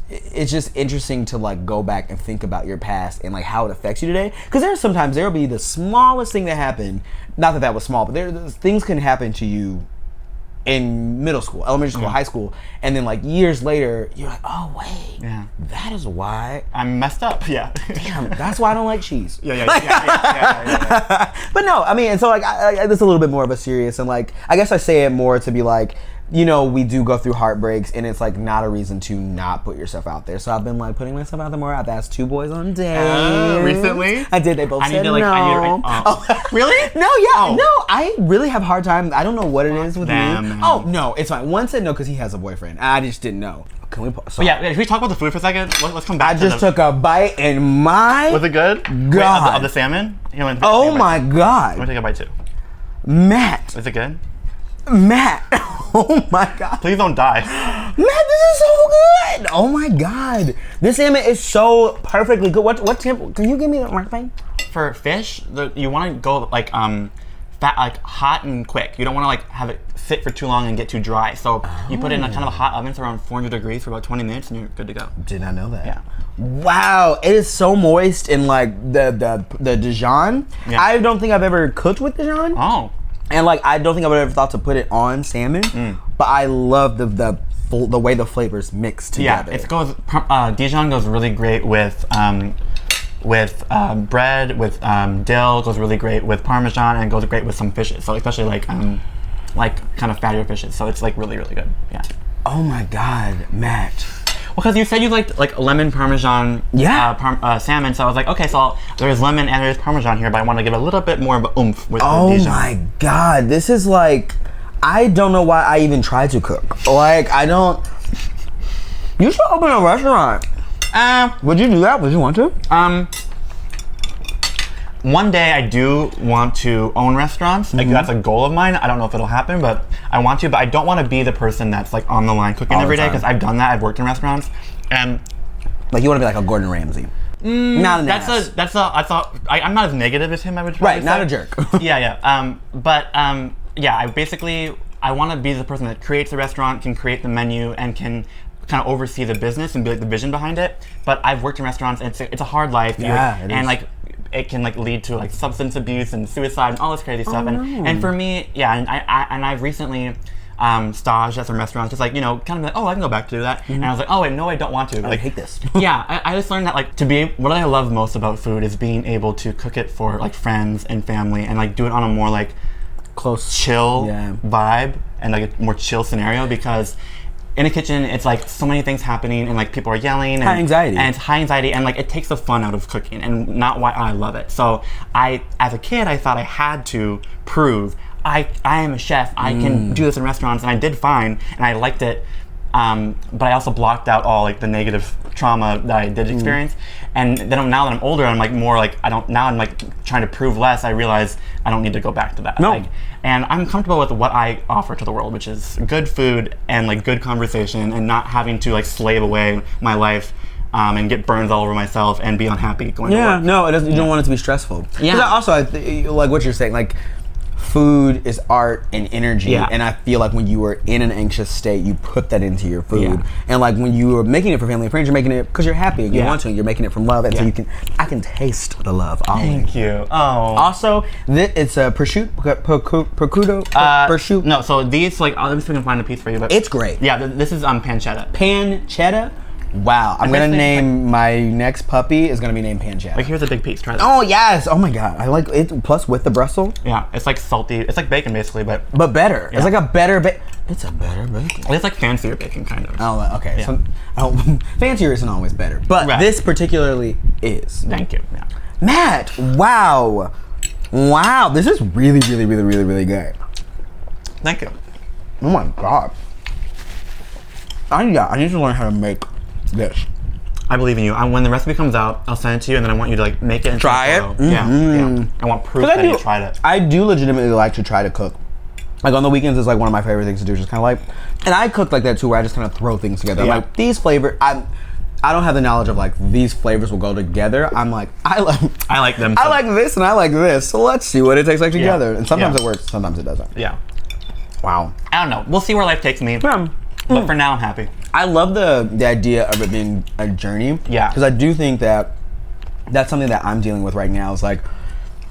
interesting to like go back and think about your past and like how it affects you today. Because there'll be the smallest thing that happened. Not that was small, but things can happen to you in middle school, elementary school, high school, and then like years later, you're like, oh wait, that is why I'm messed up. Yeah. Damn, that's why I don't like cheese. Yeah. But no, I mean, and so like, it's a little bit more of a serious, and like, I guess I say it more to be like, you know, we do go through heartbreaks, and it's like not a reason to not put yourself out there. So I've been like putting myself out there more. I've asked 2 boys on dates. Recently? I did. They both said no. Really? No, yeah, no. I really have a hard time. I don't know what it is with me. Oh no, it's fine. One said no because he has a boyfriend. I just didn't know. Can we? Can we talk about the food for a second? Let's come back. I just took a bite, and my was it good? God, Wait, of the salmon. Oh my God! I'm gonna take a bite too. Matt. Is it good? Matt, oh my God. Please don't die. Matt, this is so good. Oh my God. This salmon is so perfectly good. What temp? Can you give me that right thing? For fish, you want to go like fat, like hot and quick. You don't want to like have it sit for too long and get too dry. So you put it in a kind of a hot oven, so around 400 degrees for about 20 minutes, and you're good to go. Did not know that. Yeah. Wow, it is so moist in like the Dijon. Yeah. I don't think I've ever cooked with Dijon. Oh. And like I don't think I would have ever thought to put it on salmon, but I love the way the flavors mix together. Yeah, Dijon goes really great with bread, with dill. Goes really great with Parmesan, and goes great with some fishes. So especially like kind of fattier fishes. So it's like really really good. Yeah. Oh my God, Matt. Well, because you said you liked like lemon Parmesan salmon, so I was like, okay, so there's lemon and there's Parmesan here, but I want to give a little bit more of an oomph with the Dijon. Oh my God, this is like, I don't know why I even tried to cook. Like, I don't. You should open a restaurant. Would you do that? Would you want to? One day I do want to own restaurants. Like that's a goal of mine. I don't know if it'll happen, but I want to. But I don't want to be the person that's like on the line cooking every day, because I've done that. I've worked in restaurants, and like you want to be like a Gordon Ramsay. Not an ass. I'm not as negative as him. I would right, not a jerk. Yeah. I want to be the person that creates the restaurant, can create the menu, and can kind of oversee the business and be like the vision behind it. But I've worked in restaurants, and it's a hard life. It can like lead to like substance abuse and suicide and all this crazy stuff. And for me, I've recently staged at some restaurants, just like, you know, kind of like, oh, I can go back to do that. And I was like, oh wait, no, I don't want to. I hate this. Yeah, I just learned that like what I love most about food is being able to cook it for like friends and family, and like do it on a more like close, chill vibe, and like a more chill scenario, because in a kitchen, it's like so many things happening, and like people are yelling, and it's high anxiety, and like it takes the fun out of cooking, and not why I love it. So as a kid, I thought I had to prove I am a chef. I can do this in restaurants, and I did fine, and I liked it. But I also blocked out all like the negative trauma that I did experience. And then now that I'm older, I'm like more like I'm like trying to prove less. I realize I don't need to go back to that. And I'm comfortable with what I offer to the world, which is good food and like good conversation, and not having to like slave away my life and get burns all over myself and be unhappy going to work. No, it doesn't. You don't want it to be stressful. Yeah. Also, like what you're saying, like food is art and energy, and I feel like when you are in an anxious state, you put that into your food. And like when you are making it for family and friends, you're making it because you're happy and you want to, and you're making it from love, and so I can taste the love. Thank you. Oh. Also, it's a prosciutto. No, so these like let me see if I can find a piece for you. But it's great. Yeah, this is pancetta. Pancetta. Wow. I'm going to name my next puppy is going to be named Pancetta. Like, here's a big piece. Try that. Oh, yes. Oh, my God. I like it. Plus, with the Brussels. Yeah. It's like salty. It's like bacon, basically, but better. Yeah. It's like a better bacon. It's a better bacon. It's like fancier bacon, kind of. Oh, okay. Yeah. So, fancier isn't always better. But this particularly is. Thank you. Yeah. Matt, wow. Wow. This is really, really, really, really, really good. Thank you. Oh, my God. I need to learn how to make this. I believe in you. When the recipe comes out, I'll send it to you, and then I want you to like make it and try it. Mm-hmm. Yeah. I want proof that you tried it. I do legitimately like to try to cook. Like on the weekends is like one of my favorite things to do. Just kind of like, and I cook like that too, where I just kind of throw things together. Yeah. I'm like these flavors. I don't have the knowledge of like these flavors will go together. I'm like I like them. I like this and I like this. So let's see what it tastes like together. And sometimes Yeah. it works. Sometimes it doesn't. Yeah. Wow. I don't know. We'll see where life takes me. But for now, I'm happy. I love the idea of it being a journey. Yeah. Because I do think that that's something that I'm dealing with right now. Is like,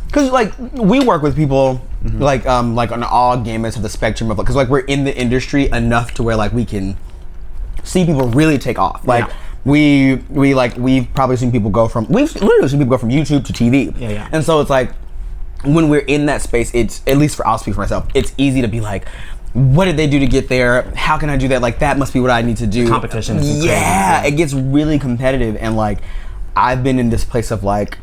because like we work with people like on all gamuts of the spectrum of, because like we're in the industry enough to where like we can see people really take off. Like we've probably seen people go from literally seen people go from YouTube to TV. Yeah. And so it's like when we're in that space, it's, at least I'll speak for myself, it's easy to be like, what did they do to get there? How can I do that? Like, that must be what I need to do. Competition is yeah, crazy. It gets really competitive. And, like, I've been in this place of, like,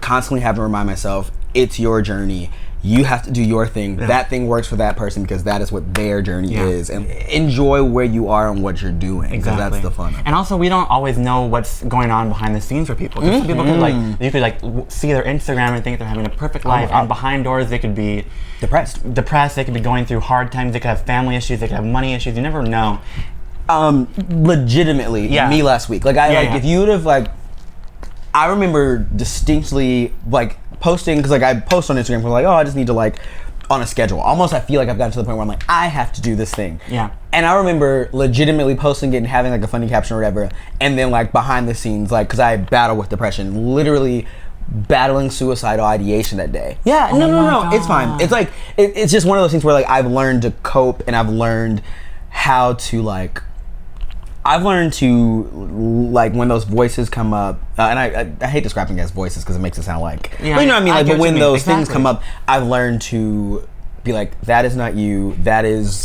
constantly having to remind myself, it's your journey. You have to do your thing. Yeah. That thing works for that person because that is what their journey is. And enjoy where you are and what you're doing. Exactly. That's the fun of it. And also, we don't always know what's going on behind the scenes for people. Some people could you could see their Instagram and think they're having a perfect life, and behind doors they could be depressed. They could be going through hard times. They could have family issues. They could have money issues. You never know. Legitimately, me last week. Like if you would have I remember distinctly posting, because I post on Instagram, like, I just need to on a schedule. Almost I feel like I've gotten to the point where I'm like, I have to do this thing. Yeah. And I remember legitimately posting it and having a funny caption or whatever, and then behind the scenes, because I battle with depression, literally battling suicidal ideation that day. Yeah, no, it's fine. It's it's just one of those things where I've learned to cope, and I've learned how to I've learned to when those voices come up, and I hate describing it as voices because it makes it sound you know what I mean. But when those things come up, I've learned to be that is not you. That is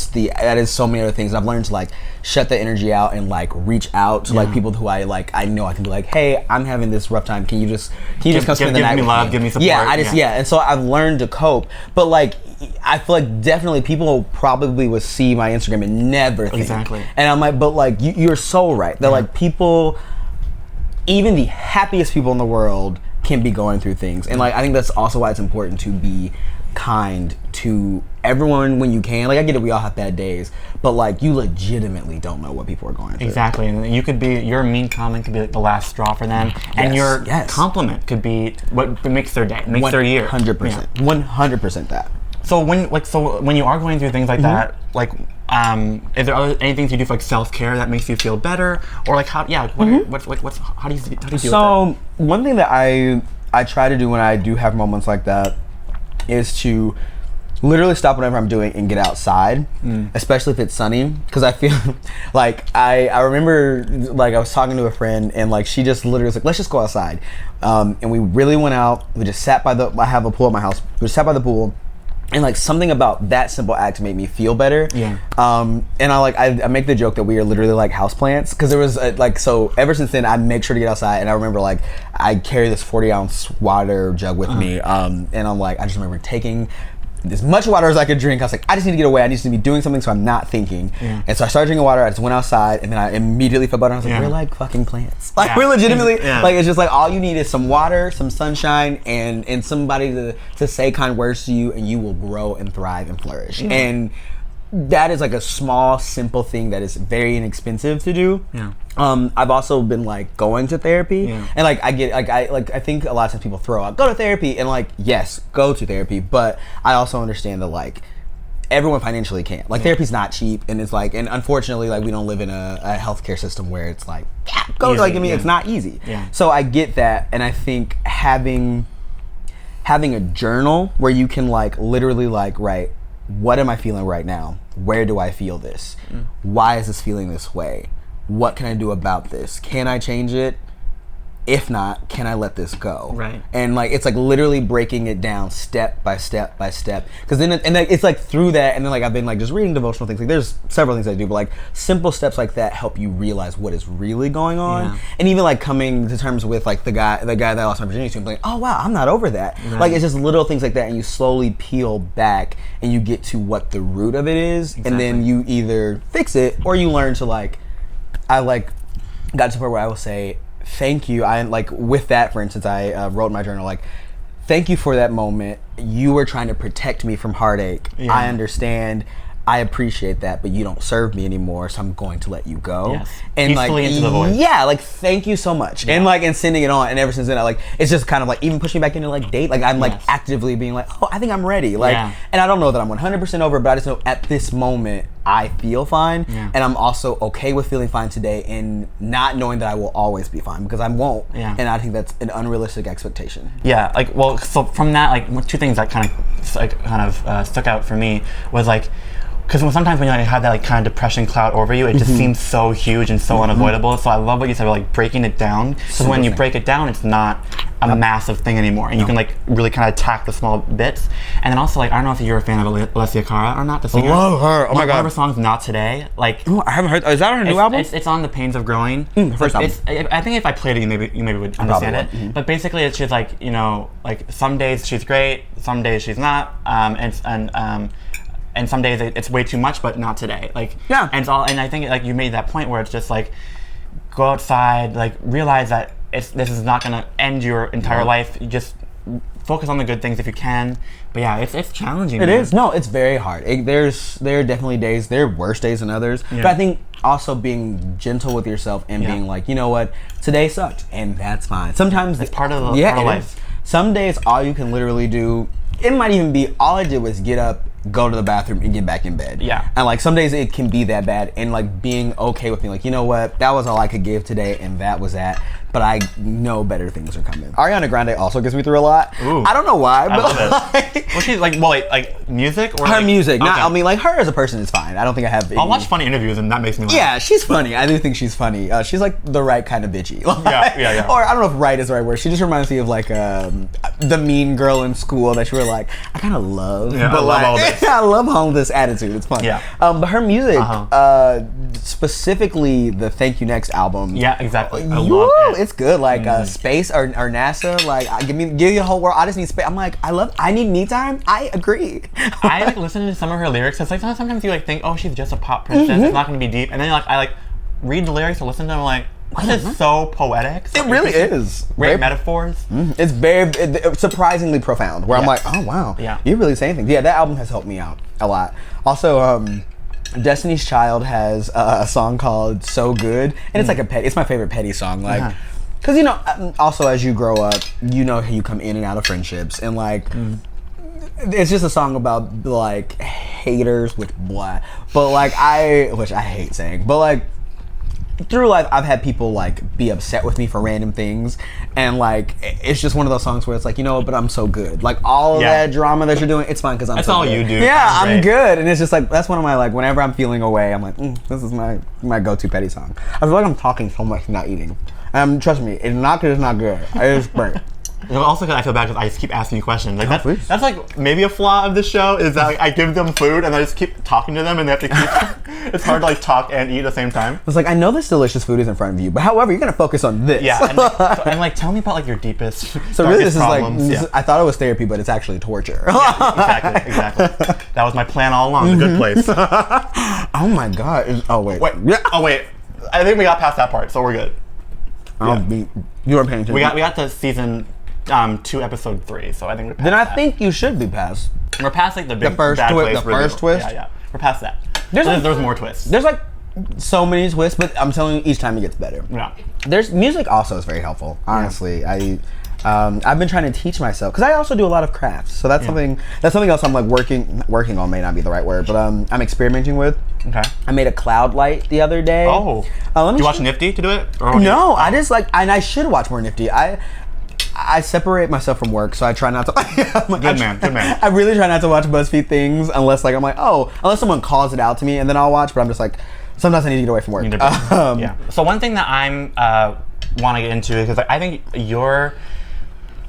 so many other things. And I've learned to shut the energy out and reach out to people who I know I can be hey, I'm having this rough time. Can you just come spend the night with me? Give me love, give me support. And so I've learned to cope. But I feel definitely people probably would see my Instagram and never think. Exactly. And I'm but you're so right. That people, even the happiest people in the world can be going through things. And I think that's also why it's important to be kind to everyone when you can. I get it, we all have bad days, but you legitimately don't know what people are going through. Exactly. And your mean comment could be the last straw for them, and your compliment could be what makes their day, makes their year. 100%. 100% that. So when you are going through things like that, is there any things you do for self-care that makes you feel better, or how do you deal with it? So one thing that I try to do when I do have moments like that is to literally stop whatever I'm doing and get outside, especially if it's sunny, because I feel I remember I was talking to a friend, and she just literally was let's just go outside, and we really went out. We just sat by I have a pool at my house. We just sat by the pool. And something about that simple act made me feel better. Yeah. And I make the joke that we are literally houseplants, because there was so ever since then I make sure to get outside, and I remember I carry this 40-ounce water jug with me, and I'm I just remember taking as much water as I could drink. I was I just need to get away. I need to be doing something so I'm not thinking. Yeah. And so I started drinking water. I just went outside, and then I immediately felt better. I was we're like fucking plants. We're legitimately it's just all you need is some water, some sunshine, and somebody to say kind words to you, and you will grow and thrive and flourish. Yeah. And that is a small, simple thing that is very inexpensive to do. Yeah. I've also been going to therapy, and I get I think a lot of times people throw out go to therapy, and yes, go to therapy, but I also understand that everyone financially can't. Therapy's not cheap, and it's and unfortunately we don't live in a healthcare system where it's go easy, it's not easy. Yeah. So I get that, and I think having a journal where you can literally write, what am I feeling right now? Where do I feel this? Why is this feeling this way? what can I do about this? Can I change it? If not, can I let this go? Right. And like it's like literally breaking it down step by step by step. Because then it's like through that, and then like I've been like just reading devotional things. Like there's several things I do, but like simple steps like that help you realize what is really going on. Yeah. And even like coming to terms with like the guy that I lost my virginity to, I'm like, oh wow, I'm not over that. Right. Like it's just little things like that, and you slowly peel back and you get to what the root of it is, and then you either fix it or you learn to like. I like got to the point where I will say, thank you. I like with that, for instance, I wrote in my journal like, thank you for that moment. You were trying to protect me from heartache. Yeah. I understand. I appreciate that, but you don't serve me anymore, so I'm going to let you go. Yes. And Peacefully like, into the void. yeah, like thank you so much, and like and sending it on, and ever since then, I like it's just kind of like even pushing me back into like date. Like I'm like actively being like, oh, I think I'm ready. Like, and I don't know that I'm 100% over, but I just know at this moment I feel fine, and I'm also okay with feeling fine today, and not knowing that I will always be fine because I won't. And I think that's an unrealistic expectation. Yeah, like well, so from that, like two things that kind of stuck out for me was like. Because sometimes when you have that like kind of depression cloud over you, it just seems so huge and so unavoidable. So I love what you said, like breaking it down. Because when you break it down, it's not a massive thing anymore, and you can like really kind of attack the small bits. And then also like I don't know if you're a fan of Alessia Cara or not. The singer. Love her. Oh my god. One of her songs, "Not Today." Like I haven't heard. Is that her new album? It's on the Pains of Growing. First album. I think if I played it, you maybe would understand it. But basically, it's just like like some days she's great, some days she's not, and some days it's way too much, but not today. Like and I think like you made that point where it's just like go outside, like realize that this is not gonna end your entire life. You just focus on the good things if you can. But yeah, it's challenging. It is. No, it's very hard. There are definitely days. There are worse days than others. But I think also being gentle with yourself and being like, you know what, today sucked, and that's fine. Sometimes it's part of life. Some days all you can literally do. It might even be all I did was get up, go to the bathroom, and get back in bed. Yeah. And like some days it can be that bad, and like being okay with being like, you know what, that was all I could give today, and that was that. But I know better things are coming. Ariana Grande also gets me through a lot. Ooh. I don't know why, but well, she's like, like music or her like, music. Okay. Not, I mean, like her as a person is fine. I don't think I have. I'll watch funny interviews, and that makes me laugh. Yeah, she's funny. I do think she's funny. She's like the right kind of bitchy. Yeah. Or I don't know if right is the right word. She just reminds me of like the mean girl in school that you were like, I kind of love. Yeah, but I love all this. I love all this attitude. It's fun. Yeah. But her music, specifically the Thank You Next album. Yeah, exactly. I love it. It's good. Like space or NASA. Like give you the whole world. I just need space. I'm like, I need me time. I agree. I like listening to some of her lyrics. It's like sometimes you like think, oh, she's just a pop princess. It's not going to be deep. And then I like read the lyrics or listen to them. I'm like, this is so poetic. So it really is. Great metaphors. It's very surprisingly profound. Where I'm like, oh wow, you're really saying things. Yeah, that album has helped me out a lot. Also, Destiny's Child has a song called "So Good," and it's like it's my favorite petty song. Like, because also as you grow up, how you come in and out of friendships, and like. It's just a song about like haters with blah, but like which I hate saying, but like through life I've had people like be upset with me for random things, and like it's just one of those songs where it's like, but I'm so good. Like all of that drama that you're doing, it's fine because I'm. That's so all good. you do. Yeah, I'm good, and it's just like that's one of my like whenever I'm feeling away, I'm like this is my go-to petty song. I feel like I'm talking so much, not eating. Trust me, it's not good. It's not good. It's great. Also, because I feel bad because I just keep asking you questions. Like that's like maybe a flaw of the show is that like, I give them food and I just keep talking to them and they have to keep. It's hard to like talk and eat at the same time. It's like I know this delicious food is in front of you, but however, you're gonna focus on this. Yeah, and tell me about like your deepest. So really, this problems. is like I thought it was therapy, but it's actually torture. Yeah, exactly. That was my plan all along. The good place. Oh my god. Oh wait. Oh wait. I think we got past that part, so we're good. You weren't paying attention. We got to season 2, episode 3, so I think we're past Then I that. think you should be past. We're past like the big first bad place the first twist. Yeah, we're past that. There's more twists. There's like so many twists, but I'm telling you, each time it gets better. Yeah. There's music also is very helpful. Honestly, I've been trying to teach myself because I also do a lot of crafts. So that's something else I'm like working on may not be the right word, but I'm experimenting with. Okay. I made a cloud light the other day. Oh. Do you watch Nifty to do it? No, I just like, and I should watch more Nifty. I separate myself from work, so I try not to. Good man. I really try not to watch BuzzFeed things unless like I'm like, unless someone calls it out to me, and then I'll watch. But I'm just like, Sometimes I need to get away from work. Yeah. So one thing that I'm want to get into is because I think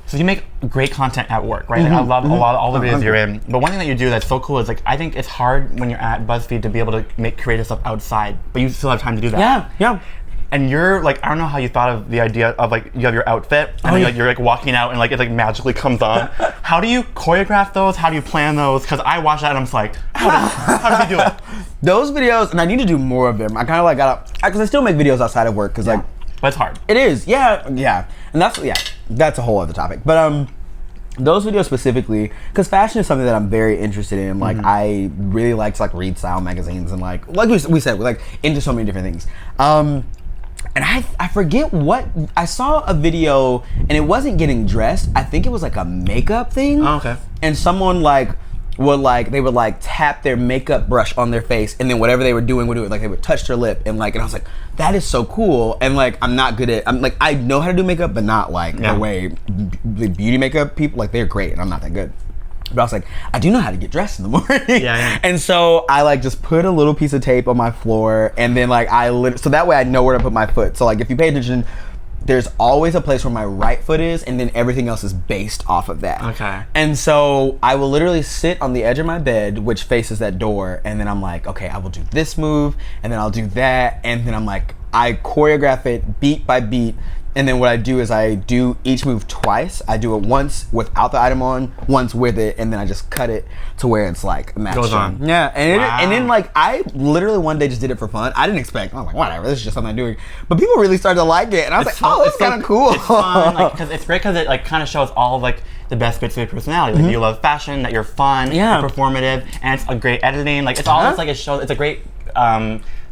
so you make great content at work, right? Like I love all the videos you're in. But one thing that you do that's so cool is like I think it's hard when you're at BuzzFeed to be able to make creative stuff outside, but you still have time to do that. Yeah. And you're like, I don't know how you thought of the idea of like you have your outfit and then, like you're like walking out and like it like magically comes on. How do you choreograph those? How do you plan those? Because I watch that and I'm just like, how does he do it? Those videos, and I need to do more of them. I kind of like gotta, because I still make videos outside of work because like. But it's hard. It is, yeah, and that's a whole other topic. But those videos specifically, because fashion is something that I'm very interested in. Like I really like to like read style magazines and like we said, we're like into so many different things. And I forget what I saw a video and it wasn't getting dressed. I think it was like a makeup thing. Oh, okay. And someone they would like tap their makeup brush on their face and then whatever they were doing would do it. Like they would touch their lip and I was like, that is so cool. And like I'm like I know how to do makeup but not like the way the beauty makeup people, like they're great and I'm not that good. But I was like, I do know how to get dressed in the morning. Yeah. And so I like just put a little piece of tape on my floor and then like so that way I know where to put my foot. So like if you pay attention, there's always a place where my right foot is and then everything else is based off of that. Okay. And so I will literally sit on the edge of my bed, which faces that door, and then I'm like, okay, I will do this move and then I'll do that. And then I'm like, I choreograph it beat by beat. And then what I do is I do each move twice. I do it once without the item on, once with it, and then I just cut it to where it's like matched. Goes on. Yeah, and then like I literally one day just did it for fun. I didn't expect. I was like, whatever, this is just something I'm doing. But people really started to like it, and I was like, oh, this is kind of cool. It's fun, like, cause it's great because it like kind of shows all of, like the best bits of your personality. Like you love fashion, that you're fun, you're performative, and it's a great editing. Like it's all it's like it shows. It's a great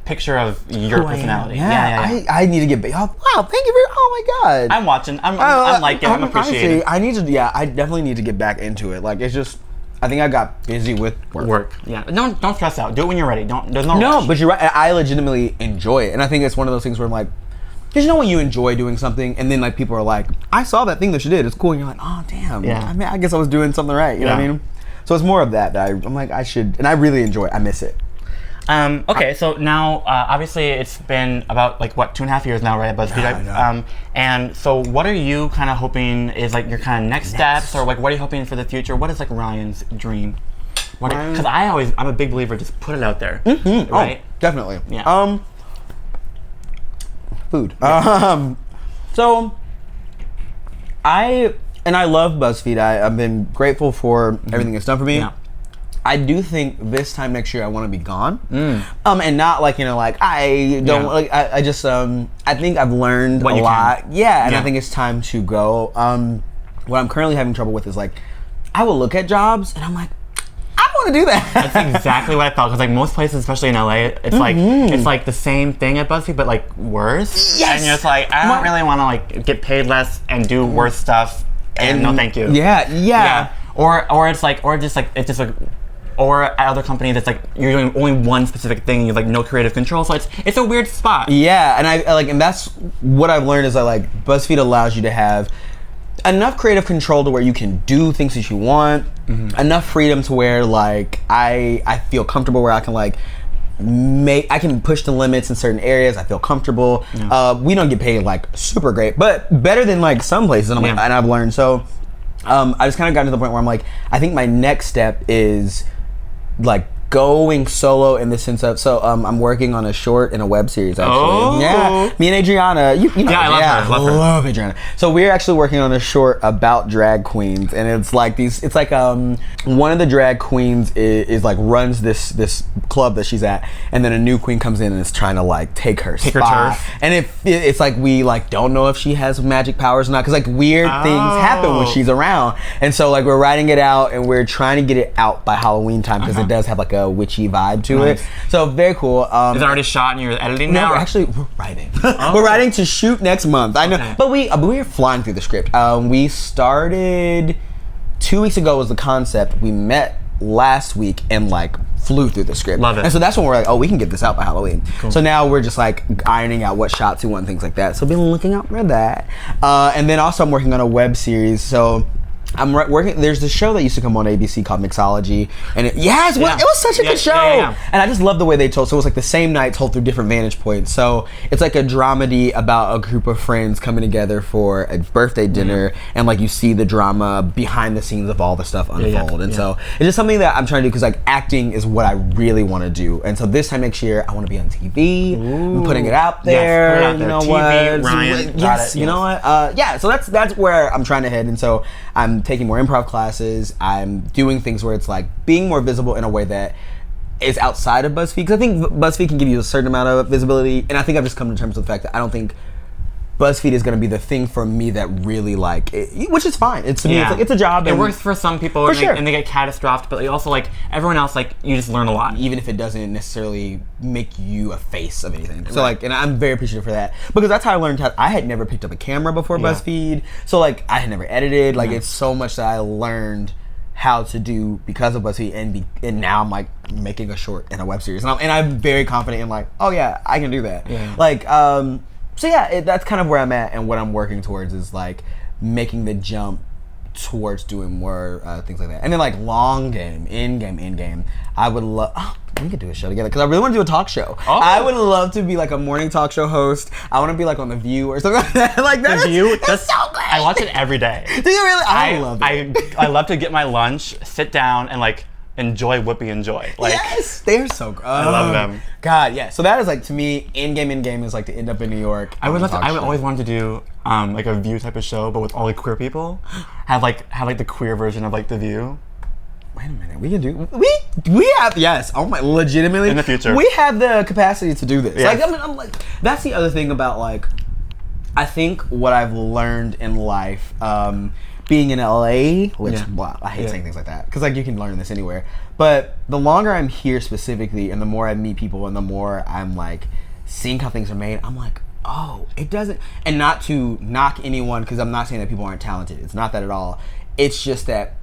picture of your personality. Yeah. I need to get back. Oh, wow, thank you very. Oh my god. I'm watching. I'm liking. I'm appreciating. I need to. Yeah, I definitely need to get back into it. Like it's just. I think I got busy with work. Yeah. Don't stress out. Do it when you're ready. There's no rush. No, but you're right. I legitimately enjoy it, and I think it's one of those things where I'm like, because you know when you enjoy doing something, and then like people are like, I saw that thing that you did. It's cool. And you're like, oh damn. Yeah. I mean, I guess I was doing something right. You know what I mean? So it's more of that I'm like, I should, and I really enjoy it. I miss it. Okay, so now obviously it's been about like what 2.5 years now, right, at BuzzFeed. And so what are you kind of hoping is like your kind of next steps, or like what are you hoping for the future? What is like Ryan's dream? Because I'm a big believer, just put it out there, right? Oh, definitely. Yeah. Food. So I love BuzzFeed. I've been grateful for everything it's done for me. Yeah. I do think this time next year I want to be gone, and not like like I don't like I just I think I've learned a lot, and I think it's time to go. What I'm currently having trouble with is like I will look at jobs and I'm like I want to do that. That's exactly what I felt because like most places, especially in LA, it's like the same thing at BuzzFeed but like worse. Yes. And you're just like I don't really want to like get paid less and do worse stuff. And no, thank you. Yeah. Or it's like or at other companies, it's like you're doing only one specific thing. You have like no creative control, so it's a weird spot. Yeah, and I like, and that's what I've learned is that like BuzzFeed allows you to have enough creative control to where you can do things that you want, enough freedom to where like I feel comfortable where I can like I can push the limits in certain areas. I feel comfortable. We don't get paid like super great, but better than like some places. And and I've learned so. I just kind of got to the point where I'm like, I think my next step is like going solo in the sense of I'm working on a short and a web series actually. Oh. Yeah, me and Adriana, you know, I love her. Love Adriana. So we're actually working on a short about drag queens, and it's like one of the drag queens is like runs this club that she's at, and then a new queen comes in and is trying to like take her spot. And it's like we like don't know if she has magic powers or not because like weird things happen when she's around, and so like we're writing it out and we're trying to get it out by Halloween time because it does have like a witchy vibe to it. So very cool. Is it already shot and you're editing now? No, we're writing. We're writing to shoot next month. I know, but we're flying through the script. We started 2 weeks ago was the concept. We met last week and like flew through the script. Love it. And so that's when we're like, oh, we can get this out by Halloween. Cool. So now we're just like ironing out what shots we want, things like that. So be looking out for that. And then also I'm working on a web series. So I'm working. There's this show that used to come on ABC called Mixology, and it was such a good show. And I just love the way they told. So it was like the same night told through different vantage points. So it's like a dramedy about a group of friends coming together for a birthday dinner, and like you see the drama behind the scenes of all the stuff unfold. And so it's just something that I'm trying to do because like acting is what I really want to do. And so this time next year I want to be on TV. I'm putting it out there. Yes, put it out there. You know TV, what? Ryan. Yes. You know what? Yeah. So that's where I'm trying to head. And so I'm taking more improv classes. I'm doing things where it's like being more visible in a way that is outside of BuzzFeed, because I think BuzzFeed can give you a certain amount of visibility, and I think I've just come to terms with the fact that I don't think BuzzFeed is going to be the thing for me that really like it, which is fine. It's to me, it's a job. It works for some people, and they get catastrophed, but also like everyone else, like you just learn a lot, even if it doesn't necessarily make you a face of anything. So like, and I'm very appreciative for that, because that's how I learned how. I had never picked up a camera before BuzzFeed, so like I had never edited. Like it's so much that I learned how to do because of BuzzFeed, and now I'm like making a short and a web series, and I'm very confident in like, oh yeah, I can do that. Like so yeah, that's kind of where I'm at, and what I'm working towards is like making the jump towards doing more things like that. And then like long game, in game, I would love. We could do a show together because I really want to do a talk show. I would love to be like a morning talk show host. I want to be like on The View or something like that. Like that. The View, that's so great. I watch it every day. Do you really? I love it. I love to get my lunch, sit down, and like enjoy Whoopi and Joy. Like, yes, they're so good. I love them. God, yeah. So that is like, to me, in game is like to end up in New York. I would always want to do like a View type of show, but with all the queer people. Have like the queer version of like The View. Wait a minute, we can do we have, yes, oh my, legitimately in the future we have the capacity to do this. Yes. Like I'm like, that's the other thing about like, I think what I've learned in life, being in LA, which wow, I hate saying things like that because like you can learn this anywhere, but the longer I'm here specifically, and the more I meet people, and the more I'm like seeing how things are made, I'm like, oh, it doesn't. And not to knock anyone, because I'm not saying that people aren't talented. It's not that at all. It's just that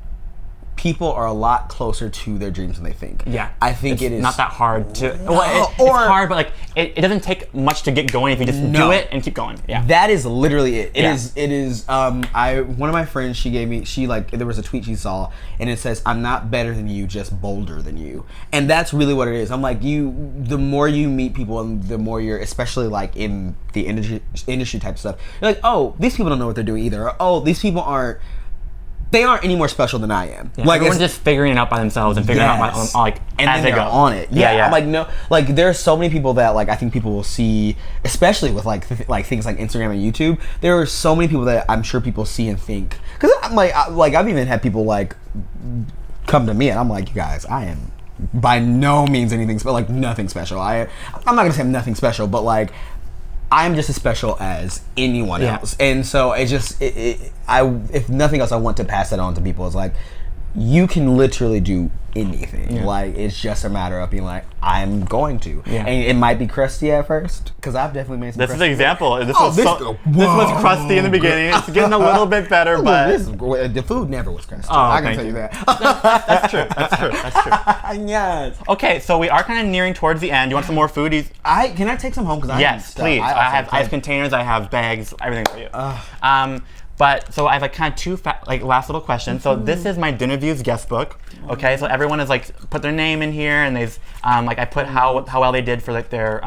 people are a lot closer to their dreams than they think. Yeah, I think it is not that hard to. Well, it's hard, but like it doesn't take much to get going if you just do it and keep going. Yeah, that is literally it. It is. One of my friends, she like, there was a tweet she saw, and it says, "I'm not better than you, just bolder than you," and that's really what it is. I'm like, the more you meet people, and the more you're, especially like in the industry type stuff, you're like, oh, these people don't know what they're doing either. Or, oh, these people aren't any more special than I am. Yeah, like everyone's just figuring it out by themselves and figuring it out like and as they go on it. Yeah. I'm like, no, like there's so many people that like I think people will see, especially with like like things like Instagram and YouTube. There are so many people that I'm sure people see and think, because I'm like I've even had people like come to me and I'm like, you guys, I am by no means anything special, like nothing special. I'm not gonna say I'm nothing special, but like I'm just as special as anyone else. And so it just, if nothing else, I want to pass that on to people. It's like, you can literally do anything. Like, it's just a matter of being like, I'm going to. And it might be crusty at first, because I've definitely made some. This is an example. This was crusty in the beginning. It's getting a little bit better, but the food never was crusty. I can tell you that. That's true. Yes. Okay, so we are kind of nearing towards the end. You want some more food? Can I take some home? Yes, please. I have containers. I have bags. Everything for you. But so I have like kind of two last little questions. So this is my DinnerViews guest book. Okay, so everyone has like put their name in here, and they've like I put how well they did for like their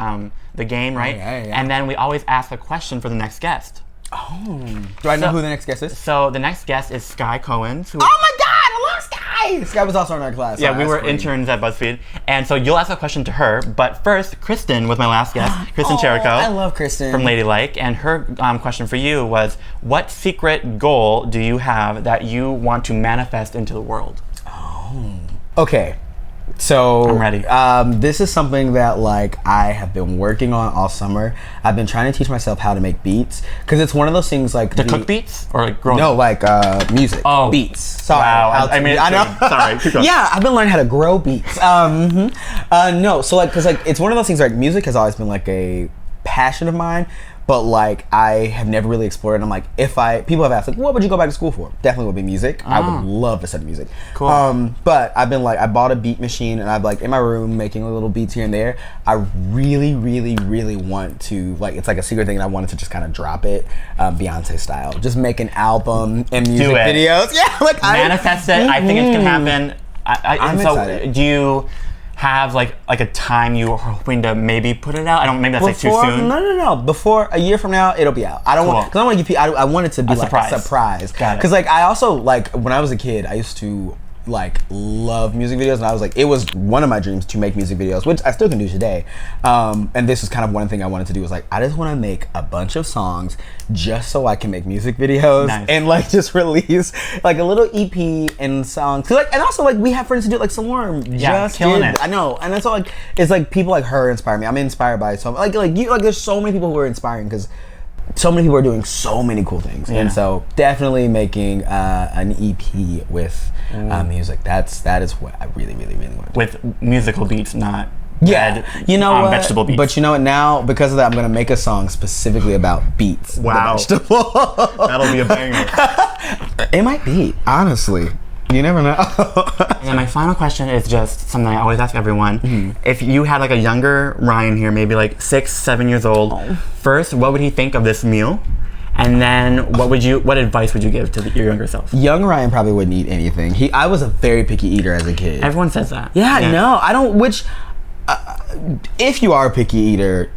the game, right? And then we always ask a question for the next guest. Oh, do I know who the next guest is? So the next guest is Sky Cohen. Oh my God, I love Sky! Sky was also in our class. Yeah, we were interns at BuzzFeed. And so you'll ask a question to her, but first, Kristen was my last guest, Kristen Cherico. I love Kristen. From Ladylike, and her question for you was, what secret goal do you have that you want to manifest into the world? Oh. Okay. So I'm ready. This is something that like I have been working on all summer. I've been trying to teach myself how to make beats, because it's one of those things like cook beats or like grow. No, like music. Oh, beats. Sorry. Wow. I mean, I know. Sorry. Keep going. Yeah, I've been learning how to grow beats. No, so like, because like it's one of those things like music has always been like passion of mine, but like I have never really explored it. And I'm like, people have asked like, what would you go back to school for? Definitely would be music. I would love to study music. Cool. But I've been like, I bought a beat machine and I've like in my room making little beats here and there. I really, really, really want to like, it's like a secret thing, and I wanted to just kind of drop it, Beyonce style. Just make an album and music videos. Yeah, like manifest it. I think it can happen. I'm excited. Do you have like a time you are hoping to maybe put it out? Maybe that's like too soon. No. Before a year from now, it'll be out. I don't want, because I want to give people. I want it to be like a surprise. Got it. Because like I also like when I was a kid, I used to like love music videos, and I was like, it was one of my dreams to make music videos, which I still can do today. And this is kind of one thing I wanted to do, was like, I just want to make a bunch of songs just so I can make music videos. Nice. And like just release like a little EP and songs. Like, and also like we have friends who do it, like Salorm. Yeah, killing it. I know, and that's all like, it's like people like her inspire me. I'm inspired by so like you, like there's so many people who are inspiring, because so many people are doing so many cool things. And so definitely making an EP with music. That is what I really, really, really want to do. With musical beats, not you know what? Vegetable beats. But you know what? Now, because of that, I'm gonna make a song specifically about beets. Wow. That'll be a banger. It might be, honestly. You never know. And my final question is just something I always ask everyone. If you had like a younger Ryan here, maybe like 6, 7 years old, first, what would he think of this meal? And then what advice would you give to your younger self? Young Ryan probably wouldn't eat anything. I was a very picky eater as a kid. Everyone says that. Yeah. No, I don't, if you are a picky eater,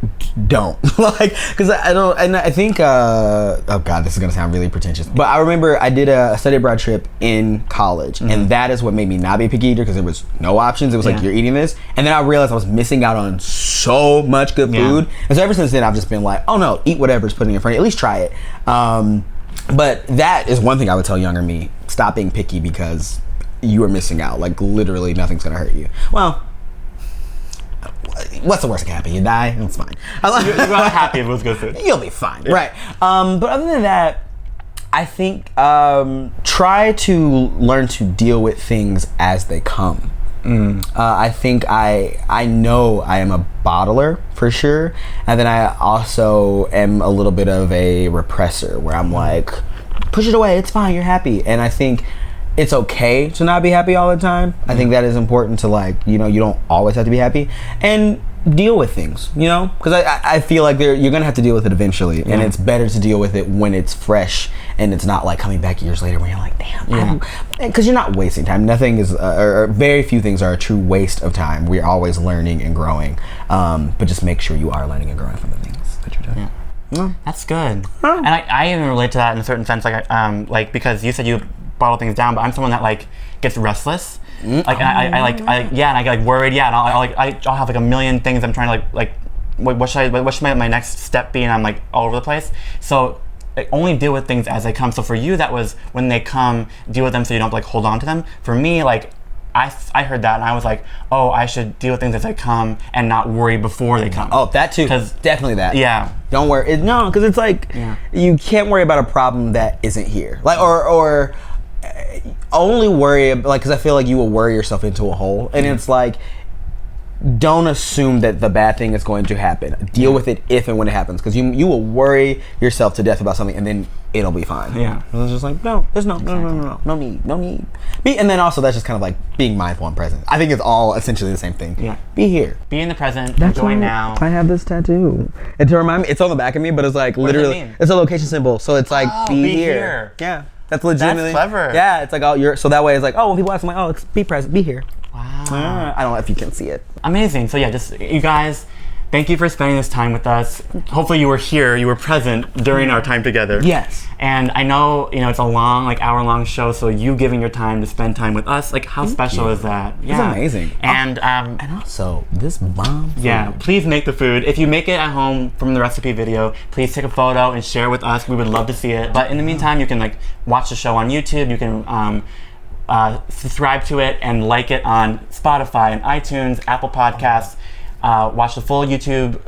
don't. Like, because I don't, and I think, oh God, this is gonna sound really pretentious, but I remember I did a study abroad trip in college, and that is what made me not be a picky eater, because there was no options. It was like, you're eating this, and then I realized I was missing out on so much good food, and so ever since then I've just been like, oh no, eat whatever's putting in front of you, at least try it. But that is one thing I would tell younger me: stop being picky, because you are missing out. Like, literally nothing's gonna hurt you. Well, what's the worst that can happen? You die? It's fine. You're not happy if it was good food. You'll be fine. Yeah. Right. But other than that, I think try to learn to deal with things as they come. I think I know I am a bottler for sure, and then I also am a little bit of a repressor, where I'm like, push it away, it's fine, you're happy. And I think it's okay to not be happy all the time. I think that is important to, like, you know, you don't always have to be happy, and deal with things, you know, because I feel like you're gonna have to deal with it eventually, and it's better to deal with it when it's fresh and it's not like coming back years later when you're like, damn, because you're not wasting time. Nothing is, or very few things are a true waste of time. We're always learning and growing, but just make sure you are learning and growing from the things that you're doing. That's good. And I even relate to that in a certain sense, like because you said you bottle things down, but I'm someone that like gets restless. Like I get worried. And I'll have like a million things I'm trying to like what should my next step be, and I'm like all over the place. So I only deal with things as they come. So for you, that was when they come, deal with them so you don't like hold on to them. For me, like I heard that and I was like, oh, I should deal with things as they come and not worry before they come. Oh, that too. Definitely that. Yeah. Don't worry. No, because it's like you can't worry about a problem that isn't here. Like or only worry, like, because I feel like you will worry yourself into a hole, and it's like, don't assume that the bad thing is going to happen. Deal with it if and when it happens, because you will worry yourself to death about something, and then it'll be fine. Yeah. And it's just like, no need. And then also that's just kind of like being mindful and present. I think it's all essentially the same thing. Yeah. Be here. Be in the present. Enjoy now. I have this tattoo, and to remind me, it's on the back of me, but it's like literally, it's a location symbol, so it's like be here. Yeah. That's legitimately. That's clever. Yeah, it's like, so that way it's like, when people ask, I'm like, it's be present, be here. Wow. I don't know if you can see it. Amazing. So yeah, just you guys, thank you for spending this time with us. Hopefully you were here, you were present during our time together. Yes. And I know, it's a long, like hour-long show, so you giving your time to spend time with us, like how special is that? Yeah. It's amazing. And also this bomb food. Yeah, please make the food. If you make it at home from the recipe video, please take a photo and share it with us. We would love to see it. But in the meantime, you can like watch the show on YouTube. You can subscribe to it and like it on Spotify and iTunes, Apple Podcasts. Watch the full YouTube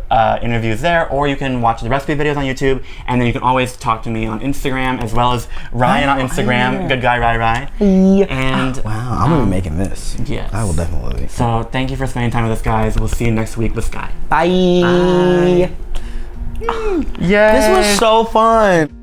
interviews there, or you can watch the recipe videos on YouTube, and then you can always talk to me on Instagram, as well as Ryan on Instagram, good guy Rai. Yeah. And wow, I'm gonna be making this. Yes, I will definitely. So thank you for spending time with us, guys. We'll see you next week with Sky. Bye. Bye. Yeah. This was so fun.